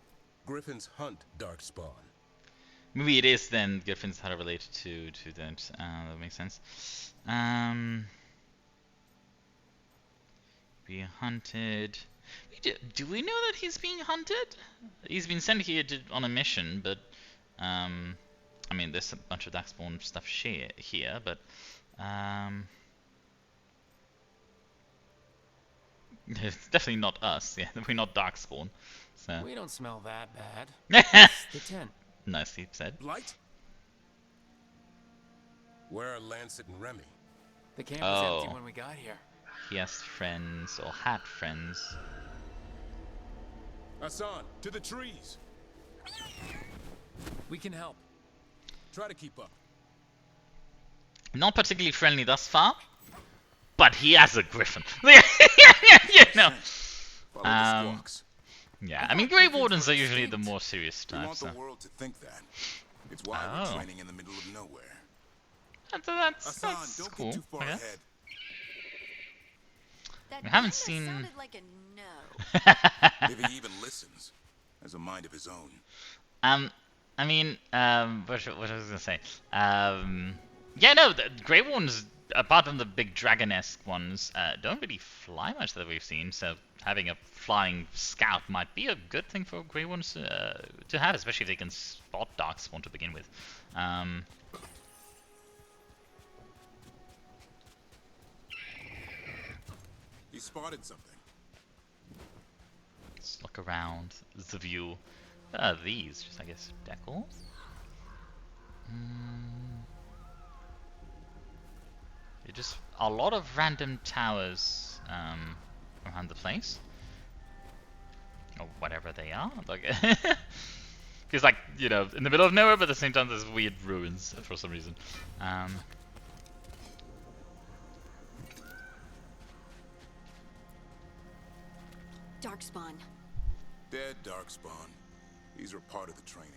Griffins hunt darkspawn. Maybe it is then griffins that are related to that. That makes sense. Be hunted. Do we know that he's being hunted? He's been sent here on a mission, but I mean, there's a bunch of darkspawn stuff here, but it's definitely not us. Yeah, we're not darkspawn. So We don't smell that bad. It's the tent. Nicely said. Blight? Where are Lancet and Remy? The camp was empty when we got here. He has friends, or had friends. Hassan, to the trees! We can help. Try to keep up. Not particularly friendly thus far, but he has a griffin. You know. Yeah, I mean, Grey Wardens are usually the more serious We type. want So. the world to think that. It's why we're training in the middle of nowhere. That's Hassan, don't cool. get too far I ahead. guess. That We haven't kinda seen. sounded like a no. If he even listens, has a mind of his own. I mean, what was I gonna say? Yeah, no, the Grey Wardens, apart from the big dragon-esque ones, don't really fly much that we've seen. So having a flying scout might be a good thing for Grey Wardens to have, especially if they can spot darkspawn to begin with. He spotted something. Let's look around the view. These, just I guess, decals. Just a lot of random towers around the place, or whatever they are. Like, because like, you know, in the middle of nowhere, but at the same time there's weird ruins for some reason. Darkspawn. Dead darkspawn. These are part of the training.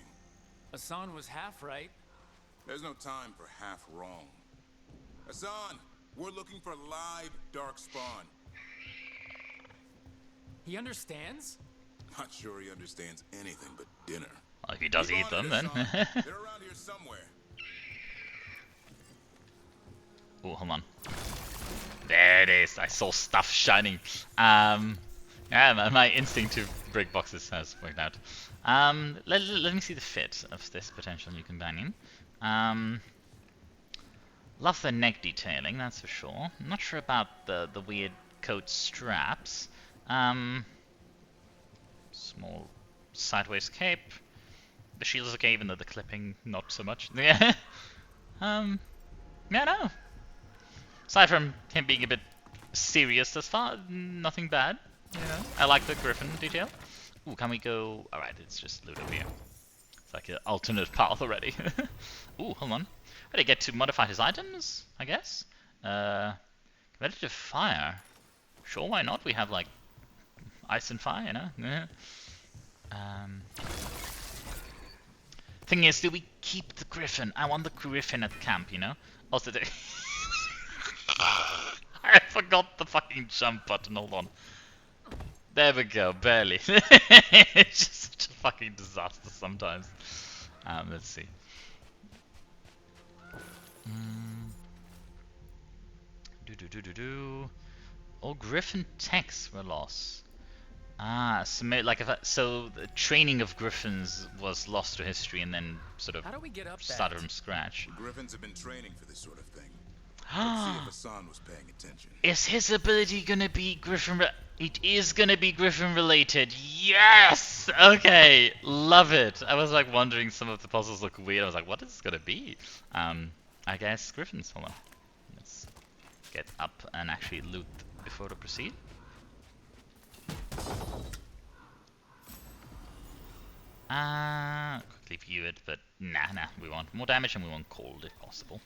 Hassan was half right. There's no time for half wrong. Hassan, we're looking for live darkspawn. He understands? Not sure he understands anything but dinner. Well, if he does eat them, then. They're around here somewhere. Oh, hold on. There it is. I saw stuff shining. Yeah, my instinct to break boxes has worked out. Let me see the fit of this potential new companion. Love the neck detailing, that's for sure. I'm not sure about the weird coat straps. Small sideways cape. The shield is okay, even though the clipping not so much. Yeah. Yeah, no. Aside from him being a bit serious thus far, nothing bad. You know, I like the griffin detail. Ooh, can we go? All right, it's just loot over here. It's like an alternate path already. Ooh, hold on. Did I get to modify his items? I guess. Competitive fire. Sure, why not? We have like ice and fire, you know. Yeah. Thing is, do we keep the griffin? I want the griffin at camp, you know. Also, I forgot the fucking jump button. Hold on. There we go. Barely. It's just such a fucking disaster sometimes. Let's see. All griffin texts were lost. Ah, so like so the training of griffins was lost to history and then sort of started from scratch. The griffins have been training for this sort of thing. Let's see if Hassan was paying attention. Is his ability gonna be griffin? It is gonna be griffin related. Yes. Okay, love it. I was like wondering, some of the puzzles look weird. I was like, what is this gonna be? I guess griffins. Hold on. Let's get up and actually loot before to proceed. Quickly view it, but nah, we want more damage and we want cold if possible.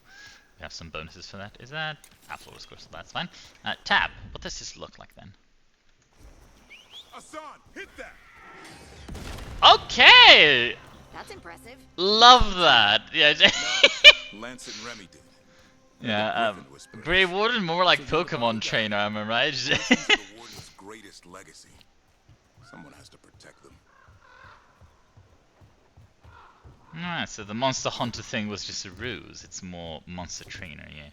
We have some bonuses for that. Is that flawless crystal? That's fine. Tab. What does this look like then? Hassan, hit that. Okay. That's impressive. Love that. Yeah. Lance and Remy did. Yeah. Grey Warden more like Pokemon trainer, am I right? The Warden's greatest legacy. Someone has to protect them. Alright, so the Monster Hunter thing was just a ruse. It's more Monster Trainer, yeah.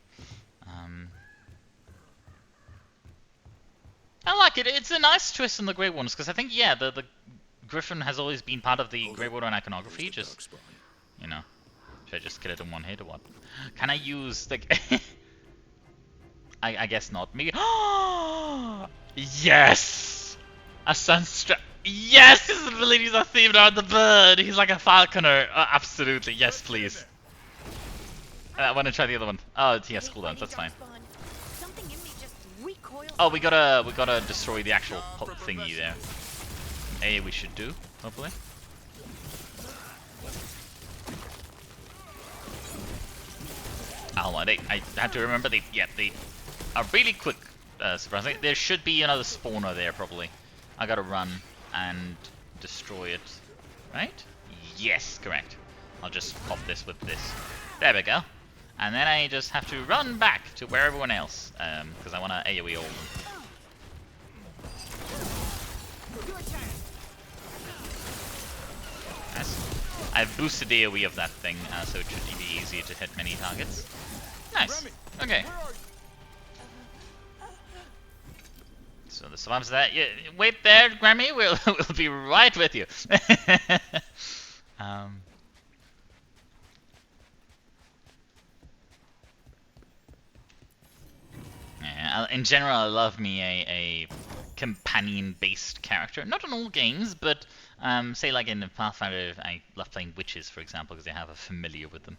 I like it. It's a nice twist on the Grey Wardens, because I think, yeah, the Griffin has always been part of the Grey Warden iconography. Just, you know, should I just kill it in one hit or what? Can I use the... I guess not. Maybe... Yes! A Sunstrap... Yes! His abilities are themed around the bird! He's like a falconer! Absolutely, yes please. I want to try the other one. Oh, he has cooldowns, that's fine. Oh, we gotta destroy the actual thingy there. We should do, hopefully. Hold on, I have to remember they are really quick, surprisingly. There should be another spawner there, probably. I gotta run and destroy it, right? Yes, correct. I'll just pop this with this. There we go. And then I just have to run back to where everyone else, because I want to AoE all of them. Nice. I've boosted the AoE of that thing, so it should be easier to hit many targets. Nice. Okay. So the survivors of that. Yeah, wait there, Grammy. We'll be right with you. Yeah, in general, I love me a companion-based character. Not in all games, but say like in Pathfinder, I love playing witches, for example, because they have a familiar with them.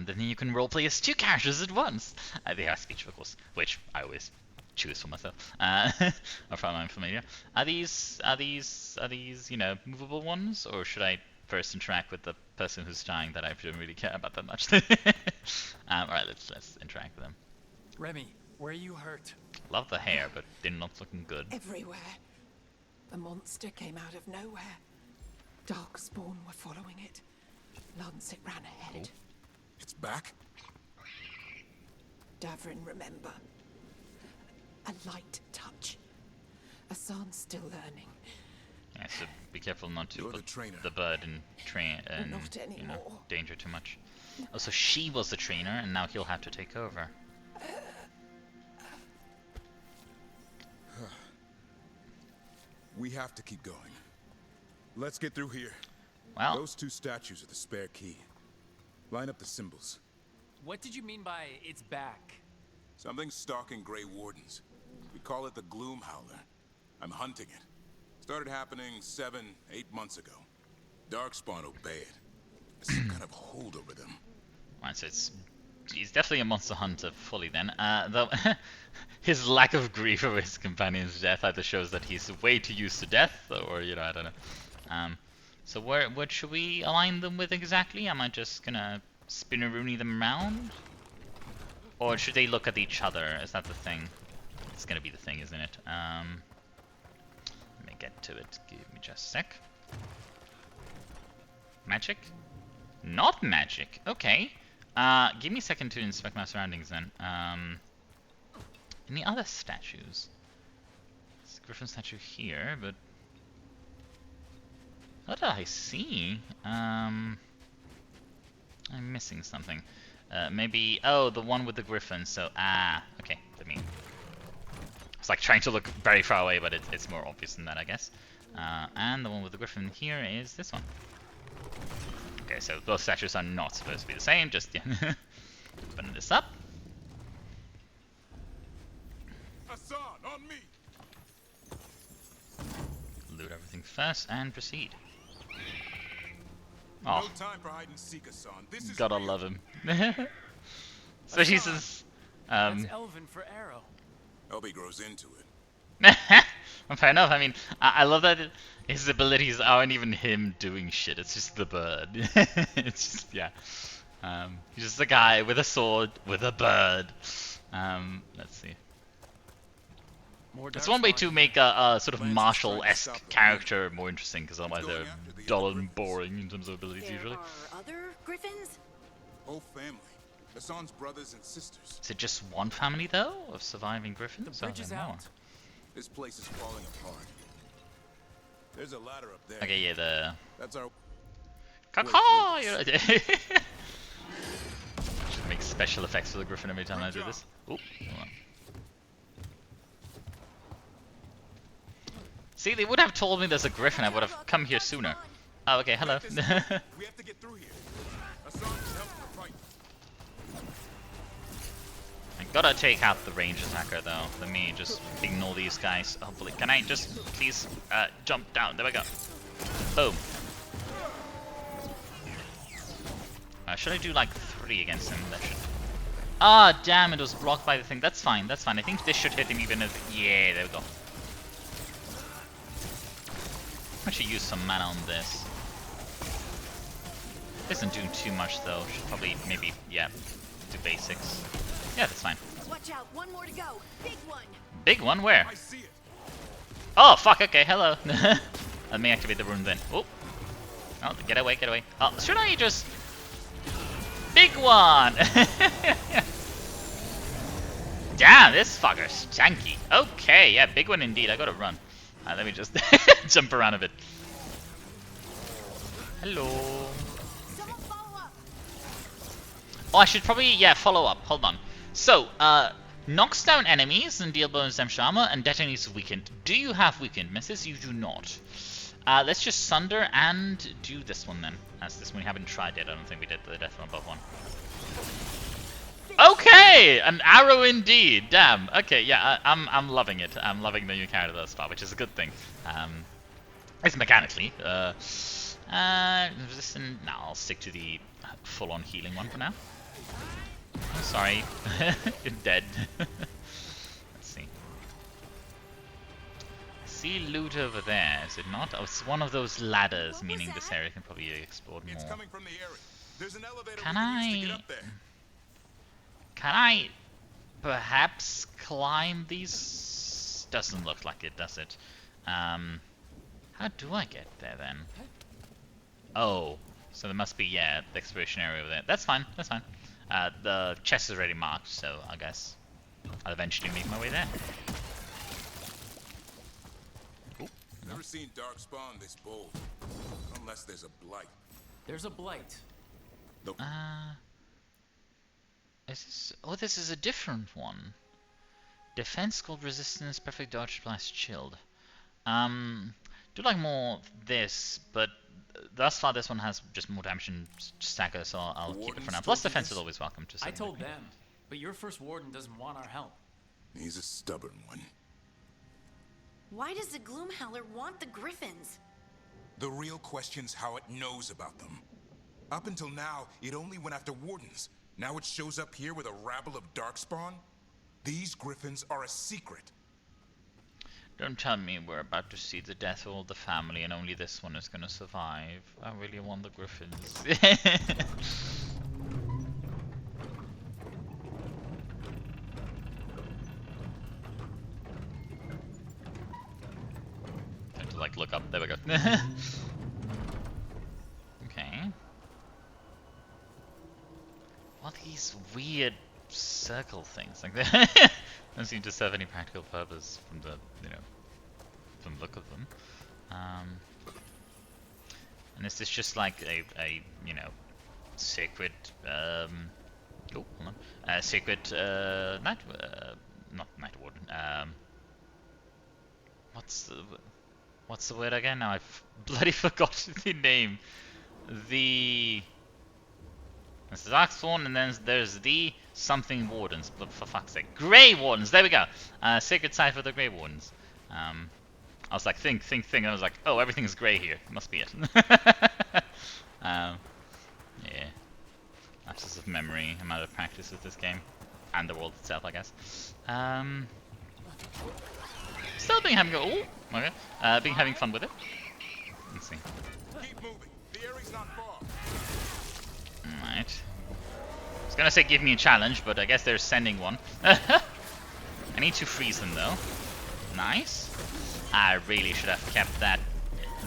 Then you can roleplay as two characters at once. They have speech, of course, which I always choose for myself. Or from my familiar. Are these you know, movable ones, or should I first interact with the person who's dying that I don't really care about that much? Alright, let's interact with them. Remy, where are you hurt? Love the hair, but they're not looking good. Everywhere. The monster came out of nowhere. Darkspawn were following it. Lancet ran ahead. It's back? Davrin, remember. A light touch. Hassan's still learning. Yeah, so be careful not to put the bird in you know, danger too much. Oh, so she was the trainer, and now he'll have to take over. We have to keep going. Let's get through here. Well, those two statues are the spare key. Line up the symbols. What did you mean by it's back? Something's stalking Grey Wardens. We call it the Gloom Howler. I'm hunting it. Started happening 7-8 months ago. Darkspawn obey it. some kind of hold over them. Right, so he's definitely a monster hunter fully then. Though his lack of grief over his companion's death either shows that he's way too used to death, or you know, I don't know. So what should we align them with exactly? Am I just gonna spin-a-rooney them around? Or should they look at each other? Is that the thing? It's gonna be the thing, isn't it? Let me get to it. Give me just a sec. Magic? Not magic. Okay. Give me a second to inspect my surroundings then. Any other statues? There's a griffin statue here, but what did I see? I'm missing something. Maybe, oh, the one with the griffin. So, okay. I mean, it's like trying to look very far away, but it's more obvious than that, I guess. And the one with the griffin here is this one. Okay, so both statues are not supposed to be the same. Just yeah. Open this up. Hassan, on me. Loot everything first and proceed. Oh, No time for hide and seek, Hassan. This is gotta real. love him. So he says, That's Elven for arrow. Elby grows into it. fair enough. I mean, I love that his abilities aren't even him doing shit. It's just the bird. It's just, yeah. He's just a guy with a sword with a bird. Let's see. It's one way to make a sort of martial-esque character more interesting, because otherwise they're dull and boring in terms of abilities usually. Are other griffins? Whole family. Hassan's brothers and sisters. Is it just one family though of surviving griffins? The bridge is out. This place is falling apart. There's a ladder up there. Okay, yeah, That's our. Caw-caw! Just make special effects for the griffin every time I do this. Oop, hold on. See, they would have told me there's a griffin, I would have come here sooner. Oh, okay, hello. We have to get through here. Hassan can help the fight. I gotta take out the range attacker though. Let me just ignore these guys. Hopefully, can I just please jump down? There we go. Boom. Should I do like 3 against him? That should. Ah, damn! It was blocked by the thing. That's fine. That's fine. I think this should hit him even if. Yeah, there we go. I should use some mana on this. Isn't doing too much though. Should probably maybe do basics. Yeah, that's fine. Watch out, one more to go. Big one. Big one? Where? I see it. Oh fuck! Okay, hello. Let me activate the rune then. Oh, oh, get away, get away. Oh, should I just? Big one. Damn, this fucker's janky. Okay, yeah, big one indeed. I gotta run. Let me just jump around a bit. Hello. Oh, I should probably, follow up. Hold on. So, knocks down enemies and deal bonus damage to armor, and detonates weakened. Do you have weakened misses? You do not. Let's just sunder and do this one then. As this one we haven't tried yet. I don't think we did the death from above one. Okay, an arrow indeed. Damn. Okay, yeah, I'm loving it. I'm loving the new character thus far, which is a good thing. It's mechanically. Resistant. No, I'll stick to the full-on healing one for now. I'm sorry, you're dead. Let's see. See loot over there, is it not? Oh, it's one of those ladders, meaning this area can probably be explored more. It's coming from the area. There's an elevator Can we can use to get I? up there. Can I perhaps climb these? Doesn't look like it, does it? How do I get there then? Oh, so there must be, the exploration area over there. That's fine, that's fine. The chest is already marked, so I guess I'll eventually make my way there. Ooh, no. Never seen Darkspawn this bold. Unless there's a blight. There's a blight. Nope. Is this? Oh, this is a different one. Defense, cold resistance, perfect dodge, blast, chilled. Do like more of this, but thus far this one has just more damage and stagger, so I'll keep it for now. Plus defense is always welcome to. I told them, but your first warden doesn't want our help. He's a stubborn one. Why does the Gloomhowler want the griffins? The real question's how it knows about them. Up until now, it only went after wardens. Now it shows up here with a rabble of darkspawn? These griffins are a secret. Don't tell me we're about to see the death of all the family and only this one is gonna survive. I really want the griffins. Time to like look up. There we go. Okay. What are these weird circle things like that? Don't seem to serve any practical purpose from the, you know, from the look of them. And is this just like a you know, sacred oh, hold on, sacred night, not night warden. What's the word again? Now I've bloody forgotten the name. The This is Darkspawn, and then there's the something wardens, but for fuck's sake. Grey Wardens, there we go! Sacred site for the Grey Wardens. I was like, think, and I was like, oh, everything's grey here. Must be it. Yeah. Absence of memory, I'm out of practice with this game. And the world itself, I guess. Still being having okay. Having fun with it. Let's see. Keep moving. The area's not far. Alright. I was gonna say give me a challenge, but I guess they're sending one. I need to freeze them though. Nice. I really should have kept that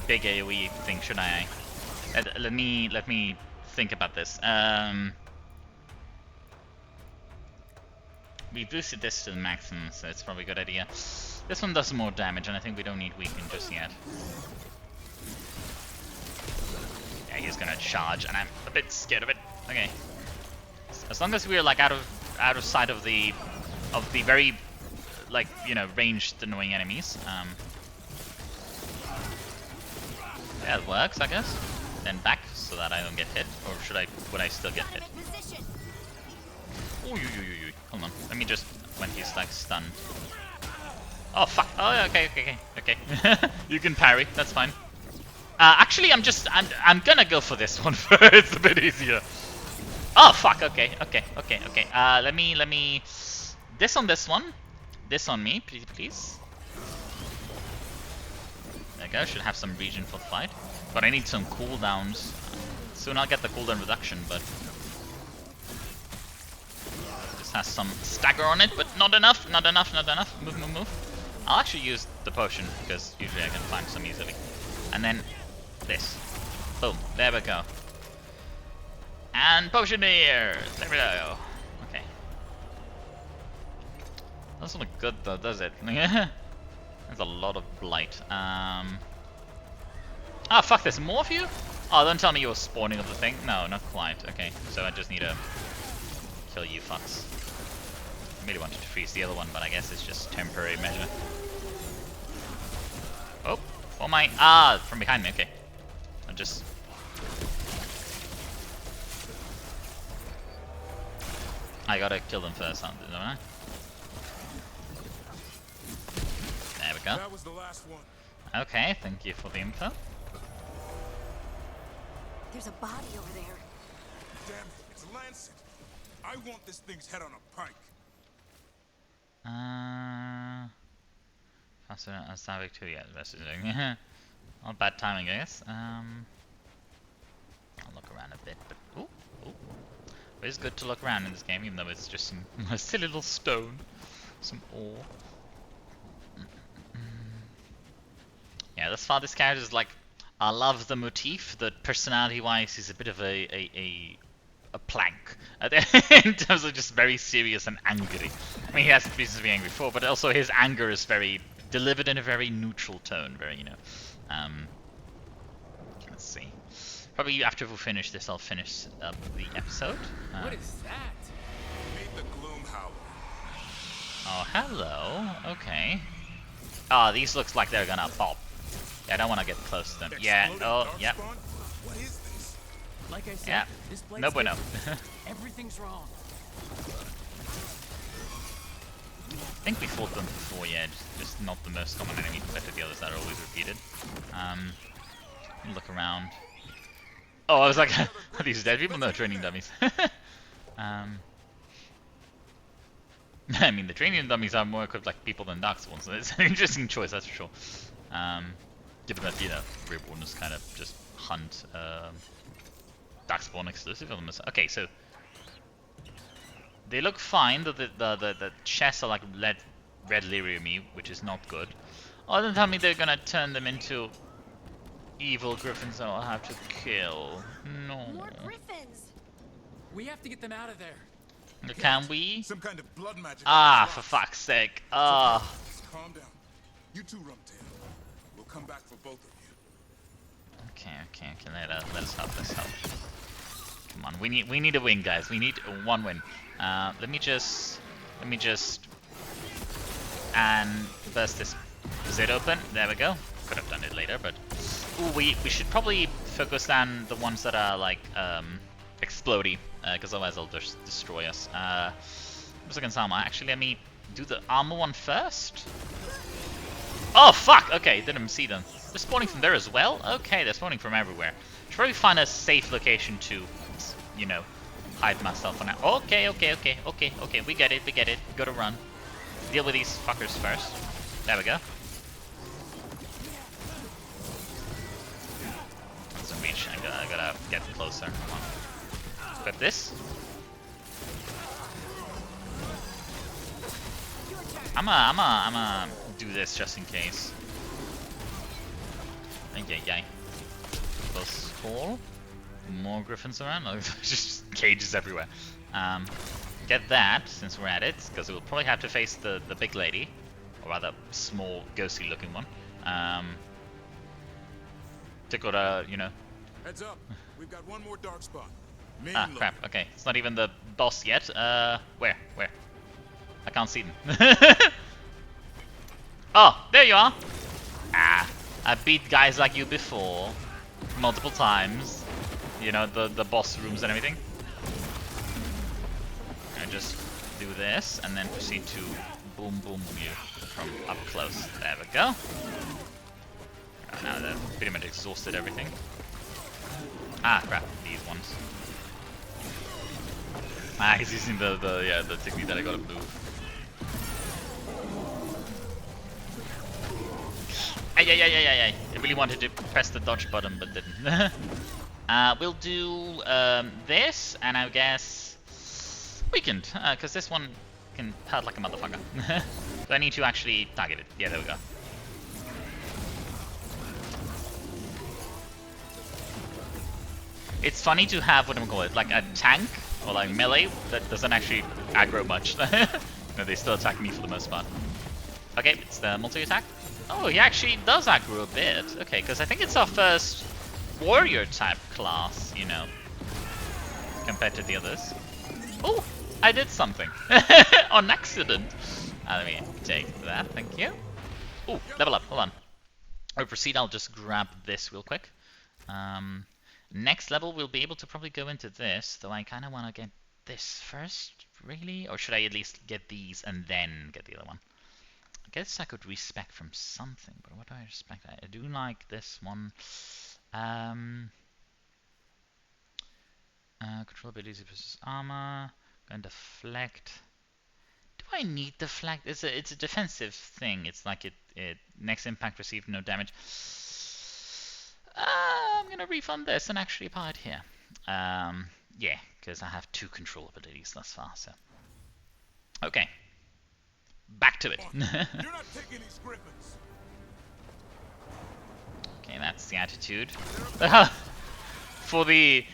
big AoE thing, shouldn't I? Let me think about this. We boosted this to the maximum, so it's probably a good idea. This one does more damage, and I think we don't need weaken just yet. Yeah, he's gonna charge, and I'm a bit scared of it. Okay. As long as we're like out of sight of the very, like, you know, ranged annoying enemies. Yeah, it works, I guess. Then back so that I don't get hit, or would I still get hit? Ooh, hold on. Let me just when he's like stunned. Oh fuck! Oh, okay. You can parry. That's fine. Actually, I'm gonna go for this one first. It's a bit easier. Oh fuck! Okay. Let me. This on this one. This on me, please. There we go. Should have some regen for the fight. But I need some cooldowns. Soon I'll get the cooldown reduction, but this has some stagger on it, but not enough. Move. I'll actually use the potion because usually I can find some easily. And then this. Boom. There we go. And potioneer. There we go. Okay. Doesn't look good though, does it? There's a lot of blight. Ah, fuck, there's more of you? Oh, don't tell me you're spawning of the thing. No, not quite. Okay, so I just need to kill you fucks. I really wanted to freeze the other one, but I guess it's just temporary measure. Oh, oh my... Ah, from behind me, okay. I'll just... I gotta kill them first, don't I? There we go. That was the last one. Okay, thank you for the info. There's a body over there. Damn it, it's Lancet. I want this thing's head on a pike. Faster than Savik 2, yeah, that's it. Not bad timing, I guess. I'll look around a bit, but ooh. It is good to look around in this game, even though it's just some silly little stone, some ore. Yeah, thus far this character is like, I love the motif. That personality-wise, he's a bit of a plank in terms of just very serious and angry. I mean, he has reasons to be angry before, but also his anger is very delivered in a very neutral tone. Very, you know. Let's see. Probably after we finish this, I'll finish up the episode. What is that? Meet the Gloom Howler. Oh, hello. Okay. Ah, these looks like they're gonna pop. Yeah, I don't want to get close to them. Yeah. Oh, yeah. What is this? Like I said, yeah. this place No bueno. Everything's wrong. I think we fought them before, yeah, just not the most common enemy compared to the others that are always repeated. Look around. Oh, I was like, are these dead people? No, training dummies. I mean, the training dummies are more equipped like people than Darkspawn, so it's an interesting choice, that's for sure. Given that, you know, Reborn is kind of just hunt Darkspawn exclusive on them. Okay, so they look fine. The chests are like red lyrium, which is not good. Oh, don't tell me they're gonna turn them into evil griffins that I'll have to kill. No. More griffins. We have to get them out of there. Can we? Some kind of blood magic. Ah, for fuck's sake. Ah. Calm down. You two, Rumtail. We'll come back for both of you. Okay. Let us help. Let's help. Come on, we need a win, guys. We need one win. Let me just and burst this zit open. There we go. Could have done it later, but ooh, we should probably focus on the ones that are like explodey, because otherwise they'll just destroy us. What's against armor? Actually, let me do the armor one first. Oh fuck! Okay, didn't see them. They're spawning from there as well. Okay, they're spawning from everywhere. Should probably find a safe location to, you know, hide myself on that. Okay. We get it. We gotta run. Deal with these fuckers first. There we go. Doesn't reach. I gotta get closer. Come on. Grab this. I'ma do this just in case. Yay. Close call. More griffins around. Oh, just cages everywhere. Get that since we're at it, because we'll probably have to face the big lady, or rather small ghostly looking one. To go to, you know. Heads up. We've got one more dark spot. Ah, crap. Okay, it's not even the boss yet. Where? I can't see them. Oh, there you are. Ah, I beat guys like you before, multiple times. You know, the boss rooms and everything. I just do this and then proceed to boom you from up close. There we go. Now they've pretty much exhausted everything. Ah, crap, these ones. Ah, he's using the technique that I gotta move. Ay. I really wanted to press the dodge button, but didn't. We'll do this, and I guess weakened, because this one can hurt like a motherfucker. So I need to actually target it. Yeah, there we go. It's funny to have, what do I call it, like a tank, or like melee, that doesn't actually aggro much. No, they still attack me for the most part. Okay, it's the multi-attack. Oh, he actually does aggro a bit. Okay, because I think it's our first warrior type class, you know, compared to the others. Oh, I did something on accident. Let me take that, thank you. Oh, level up, hold on. I'll proceed, I'll just grab this real quick. Next level, we'll be able to probably go into this, though I kind of want to get this first, really? Or should I at least get these and then get the other one? I guess I could respec from something, but what do I respec? I do like this one. Control abilities versus armor. Going to deflect. Do I need deflect? It's a defensive thing. It's like it next impact received no damage. I'm gonna refund this and actually apply it here. Yeah, because I have 2 control abilities thus far. So okay. Back to it. You're not taking these griffins. Okay, that's the attitude. For the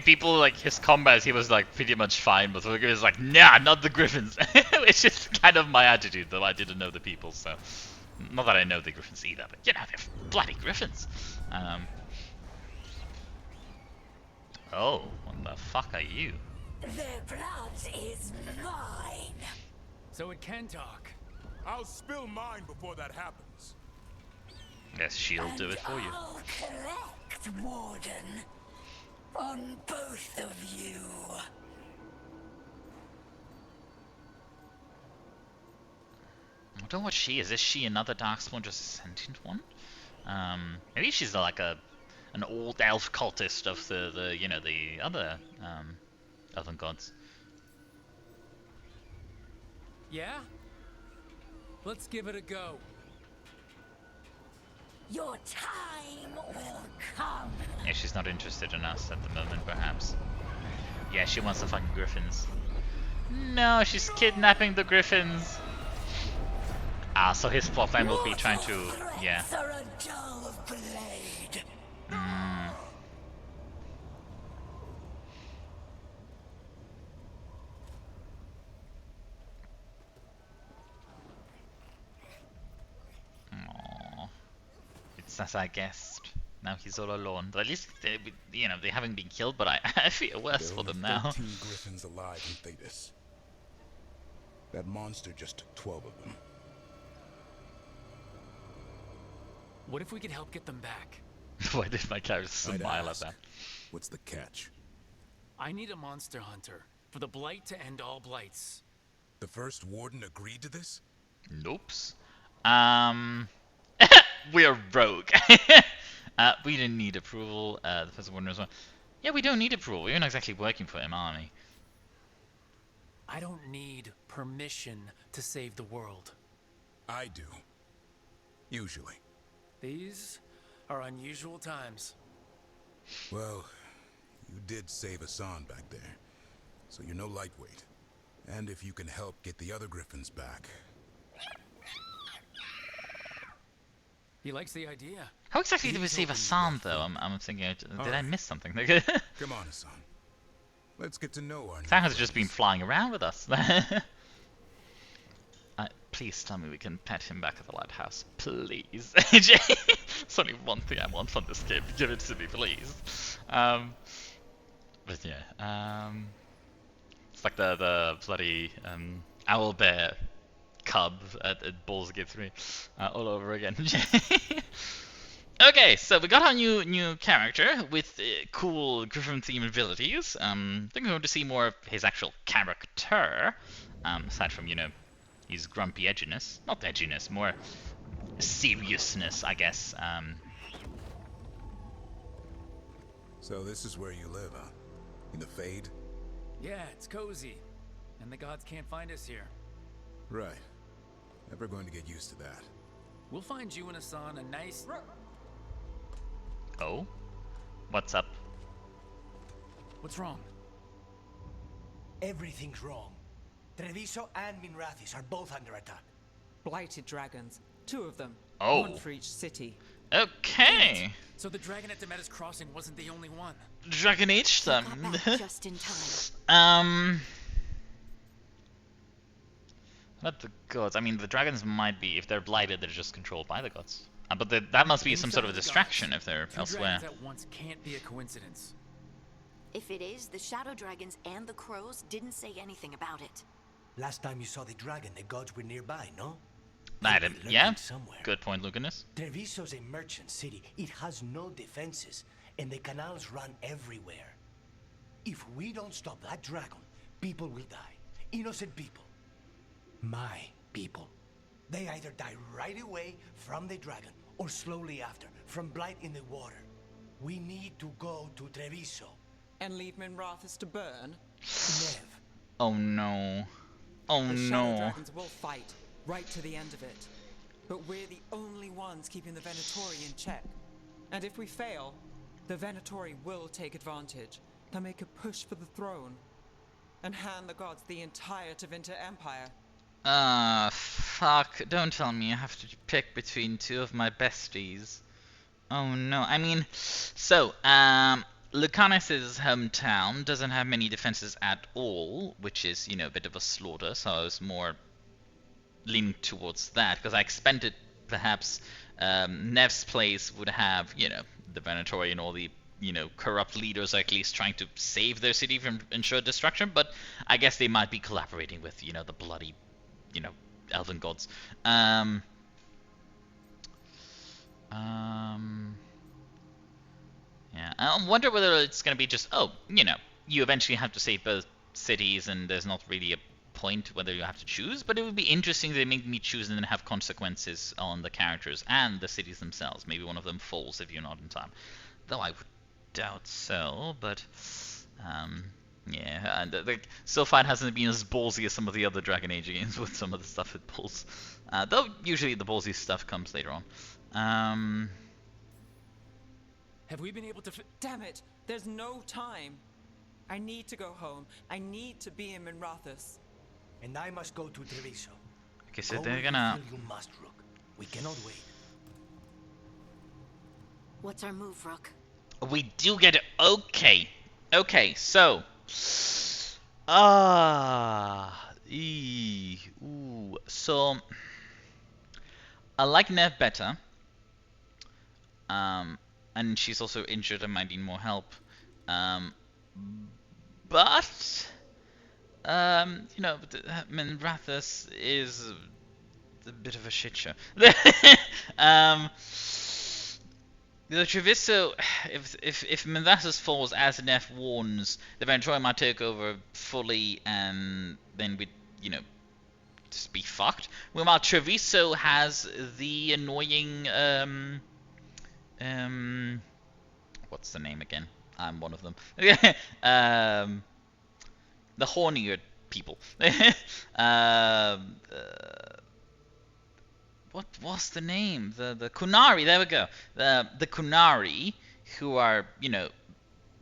people like his combats, he was like pretty much fine, but for the griffins, like, nah, not the griffins. It's just kind of my attitude, though I didn't know the people, so not that I know the griffins either, but you know, they're bloody griffins. Oh, what the fuck are you? Their blood is mine. So it can talk. I'll spill mine before that happens. Guess she'll do it for you. I'll collect, Warden, on both of you. I don't know what she is. Is she another Darkspawn, just a sentient one? Maybe she's like a an old elf cultist of the you know, the other elven gods. Yeah? Let's give it a go. Your time will come. Yeah, she's not interested in us at the moment, perhaps. Yeah, she wants the fucking griffins. No, she's kidnapping the griffins. Ah, so his plotline will be trying to, yeah. Aww. It's as I guessed. Now he's all alone. But at least, you know, they haven't been killed, but I feel worse for them now. 13 griffins alive in Thetis. That monster just took 12 of them. What if we could help get them back? Why did my character smile at that? What's the catch? I need a monster hunter for the blight to end all blights. The first warden agreed to this? Nope. We're rogue. We didn't need approval. The first warden as well. Yeah, we don't need approval. We're not exactly working for him, are we? I don't need permission to save the world. I do. Usually. These are unusual times. Well, you did save Hassan back there, so you're no lightweight. And if you can help get the other griffins back. He likes the idea. How exactly did we save Hassan, though? I'm thinking, did I miss something? Come on, Hassan. Let's get to know our Hassan has just been flying around with us. Please tell me we can pet him back at the lighthouse. Please. It's only one thing I want from this game. Give it to me, please. But yeah. It's like the bloody owl bear cub at Baldur's Gate 3 all over again. Okay, so we got our new character with cool Griffin themed abilities. I think we're going to see more of his actual character, aside from, you know, his grumpy edginess. Not edginess, more seriousness, I guess. So this is where you live, huh? In the Fade? Yeah, it's cozy. And the gods can't find us here. Right. Never going to get used to that. We'll find you and Hassan a nice... Oh? What's up? What's wrong? Everything's wrong. Treviso and Minrathis are both under attack. Blighted dragons. 2 of them. Oh. 1 for each city. Okay. So the dragon at Demeter's Crossing wasn't the only one. Dragon Age them. Just in time. Not the gods. I mean, the dragons might be, if they're blighted, they're just controlled by the gods. But that must be some sort of distraction if they're elsewhere. At once can't be a coincidence. If it is, the shadow dragons and the crows didn't say anything about it. Last time you saw the dragon, the gods were nearby, no? Yeah. Somewhere. Good point, Lucanus. Treviso's a merchant city. It has no defenses, and the canals run everywhere. If we don't stop that dragon, people will die. Innocent people. My people. They either die right away from the dragon, or slowly after, from blight in the water. We need to go to Treviso. And leave Minrathis to burn? Nev. Oh no. Oh the no. Shadow Dragons will fight, right to the end of it. But we're the only ones keeping the Venatori in check. And if we fail, the Venatori will take advantage. They'll make a push for the throne. And hand the gods the entire Tevinter Empire. Fuck. Don't tell me I have to pick between 2 of my besties. Oh no. I mean, so, Lucanus's hometown doesn't have many defenses at all, which is, you know, a bit of a slaughter, so I was more leaning towards that, because I expected perhaps Nev's place would have, you know, the Venatori and all the, you know, corrupt leaders at least trying to save their city from ensured destruction, but I guess they might be collaborating with, you know, the bloody, you know, elven gods. Yeah, I wonder whether it's going to be just, oh, you know, you eventually have to save both cities and there's not really a point whether you have to choose, but it would be interesting to make me choose and then have consequences on the characters and the cities themselves. Maybe one of them falls if you're not in time. though I would doubt so, but yeah, and like so far it hasn't been as ballsy as some of the other Dragon Age games with some of the stuff it pulls. Though usually the ballsy stuff comes later on. Have we been able to Damn it! There's no time! I need to go home. I need to be in Minrathous. And I must go to Treviso. Okay, so Go they're where gonna... you feel you must, Rook. We cannot wait. What's our move, Rook? We do get it. Okay. Okay, so... Ooh. So... I like Nev better. And she's also injured and might need more help. But... you know, Minrathous is a bit of a shit show. The Treviso, if Minrathous falls as Neff warns, the Ventura might take over fully, and then we'd, you know, just be fucked. Meanwhile, Treviso has the annoying, what's the name again? I'm one of them. The hornier people. What was the name? The Kunari. There we go. The Kunari, who are, you know,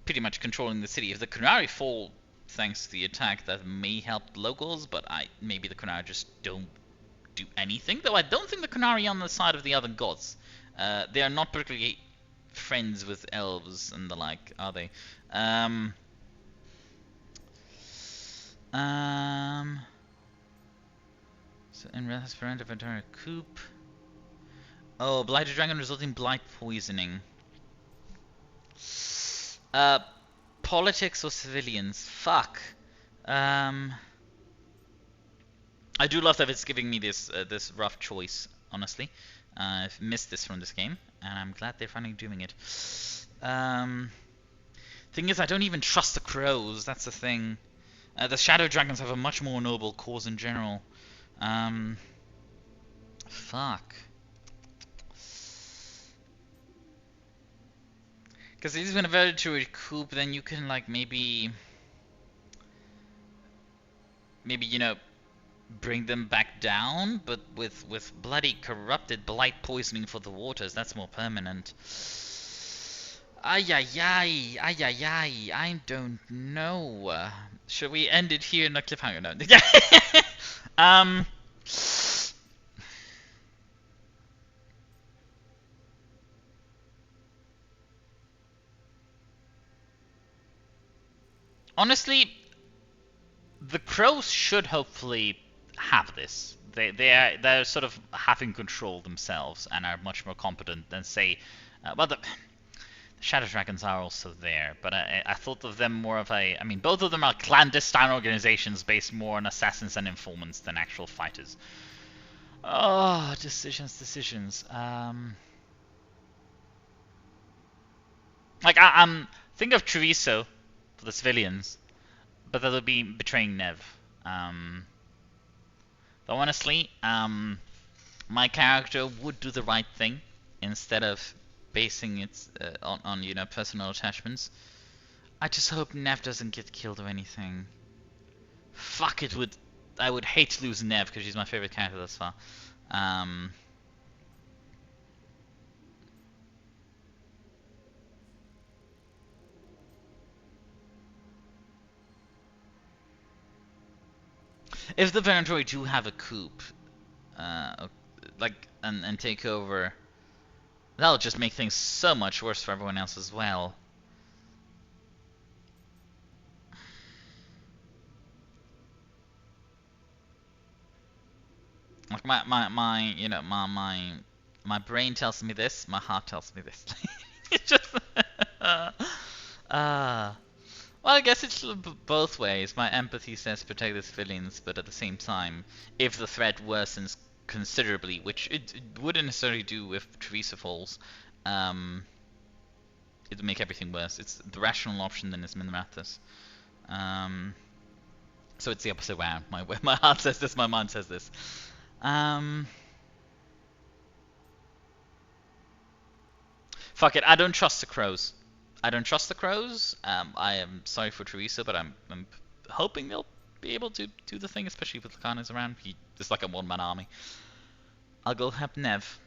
pretty much controlling the city. If the Kunari fall thanks to the attack, that may help the locals, but maybe the Kunari just don't do anything. Though I don't think the Kunari are on the side of the other gods. They are not particularly friends with elves and the like, are they? So in Esperanto Ventura Coop. Oh, Blighted Dragon resulting blight poisoning. Politics or civilians? Fuck. I do love that it's giving me this this rough choice, honestly. I've missed this from this game, and I'm glad they're finally doing it. Thing is, I don't even trust the crows, that's the thing. The Shadow Dragons have a much more noble cause in general. Fuck. Because if you're converted to a coop, then you can, like, maybe, you know, bring them back down, but with bloody corrupted blight poisoning for the waters, that's more permanent. Ay, I don't know. Should we end it here in a cliffhanger? No. Honestly, the crows should hopefully have this. They're sort of having control themselves and are much more competent than, say, well, the Shadow Dragons are also there, but I thought of them more of a... I mean, both of them are clandestine organizations based more on assassins and informants than actual fighters. Oh, decisions. Like, think of Treviso for the civilians, but that would be betraying Nev. Though honestly, my character would do the right thing instead of basing it on you know, personal attachments. I just hope Nev doesn't get killed or anything. Fuck it, I would hate to lose Nev because she's my favorite character thus far. If the Venatori do have a coup, like, and take over, that'll just make things so much worse for everyone else as well. Like my you know, my brain tells me this, my heart tells me this. It's just well, I guess it's both ways. My empathy says protect the civilians, but at the same time, if the threat worsens considerably, which it wouldn't necessarily do if Teresa falls, it would make everything worse. It's the rational option then is Minrathous. So it's the opposite way. My heart says this, my mind says this. Fuck it, I don't trust the crows. I don't trust the crows. I am sorry for Teresa, but I'm hoping they'll be able to do the thing, especially with Lakanos around. It's like a one-man army. I'll go help Nev,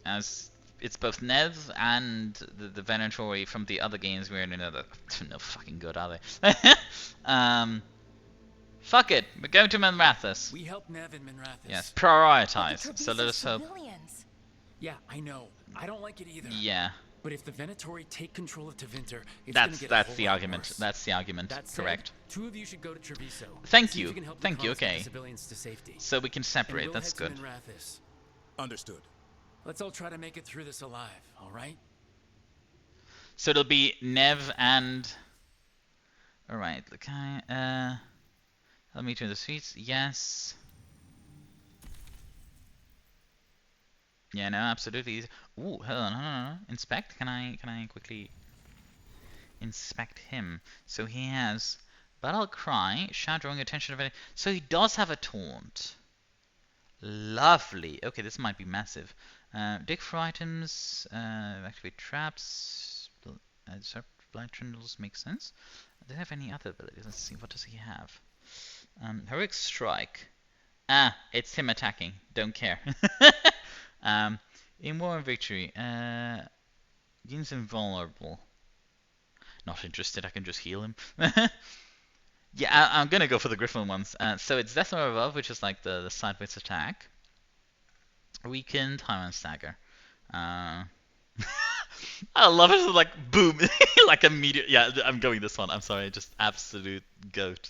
as it's both Nev and the Venatori from the other games we're in. Another, no fucking good, are they? Fuck it, we're going to Minrathous. We help Nev in Minrathous. Yes, prioritize. So let us hope. Yeah, I know. I don't like it either. Yeah. But if the Venatori take control of Tevinter, it's gonna get that's a the whole lot argument. worse. That's the argument. That said, Correct. 2 of you should go to Treviso. Thank See if you. can help Thank you. the cons get the Okay. civilians to safety. So we can separate. And we'll That's head good. to Minrathous. Understood. Let's all try to make it through this alive, all right? So it'll be Nev and. All right. Okay. I'll meet you in the streets. Yes. Yeah. No. Absolutely. Ooh. Hold on. Hold on. Inspect. Can I quickly inspect him? So he has battle cry, shout, drawing attention of it. So he does have a taunt. Lovely. Okay, this might be massive. Dig for items. Activate traps. Blind trindles makes sense. Do they have any other abilities? Let's see. What does he have? Heroic strike. Ah, it's him attacking. Don't care. In war and victory. Gains invulnerable. Not interested. I can just heal him. Yeah, I'm gonna go for the griffon ones. So it's death or above, which is like the sideways attack. Weakened, Tyrant stagger. I love it. Like boom, like immediate. Yeah, I'm going this one. I'm sorry, just absolute goat.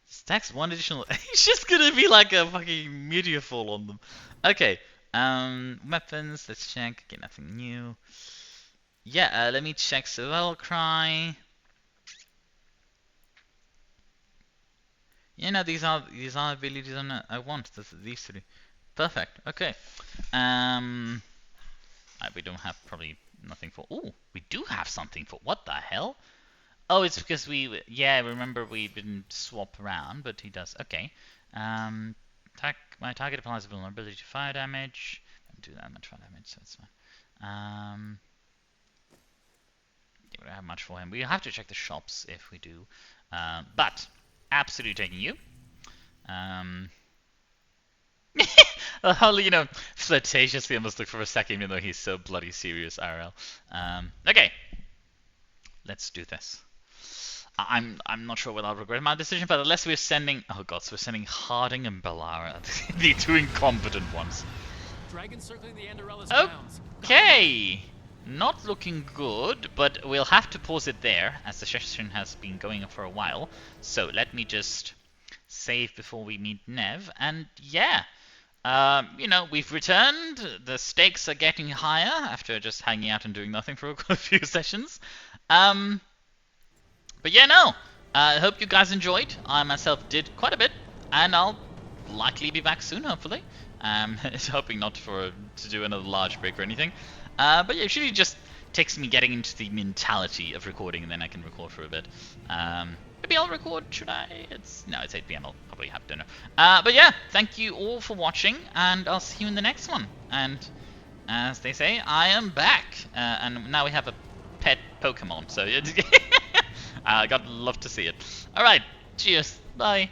Stacks one additional. It's just gonna be like a fucking meteor fall on them. Okay. Weapons. Let's check. Okay, nothing new. Yeah. Let me check Survival Cry. You know, these are abilities I want. These 3. Perfect. Okay. We don't have probably nothing for. Oh, we do have something for. What the hell? Oh, it's because we. Yeah, remember we didn't swap around, but he does. Okay. My target applies vulnerability to fire damage. I don't do that much fire damage, so it's fine. Yeah, we don't have much for him. We have to check the shops if we do. But. Absolutely taking you. I'll, you know, flirtatiously almost look for a second, even though he's so bloody serious, IRL. Okay. Let's do this. I'm not sure whether I'll regret my decision, but unless we're sending... Oh god, so we're sending Harding and Bellara. The 2 incompetent ones. Dragon circling the Anderella's grounds. Okay. Not looking good, but we'll have to pause it there, as the session has been going for a while. So let me just save before we meet Nev. And yeah, you know, we've returned. The stakes are getting higher after just hanging out and doing nothing for a few sessions. But yeah, no. I hope you guys enjoyed. I myself did quite a bit, and I'll likely be back soon, hopefully. Hoping not to do another large break or anything. But yeah, it usually just takes me getting into the mentality of recording, and then I can record for a bit. Maybe I'll record, should I? It's 8 PM, I'll probably have dinner. But yeah, thank you all for watching, and I'll see you in the next one. And as they say, I am back. And now we have a pet Pokemon, so I'd love to see it. Alright, cheers, bye.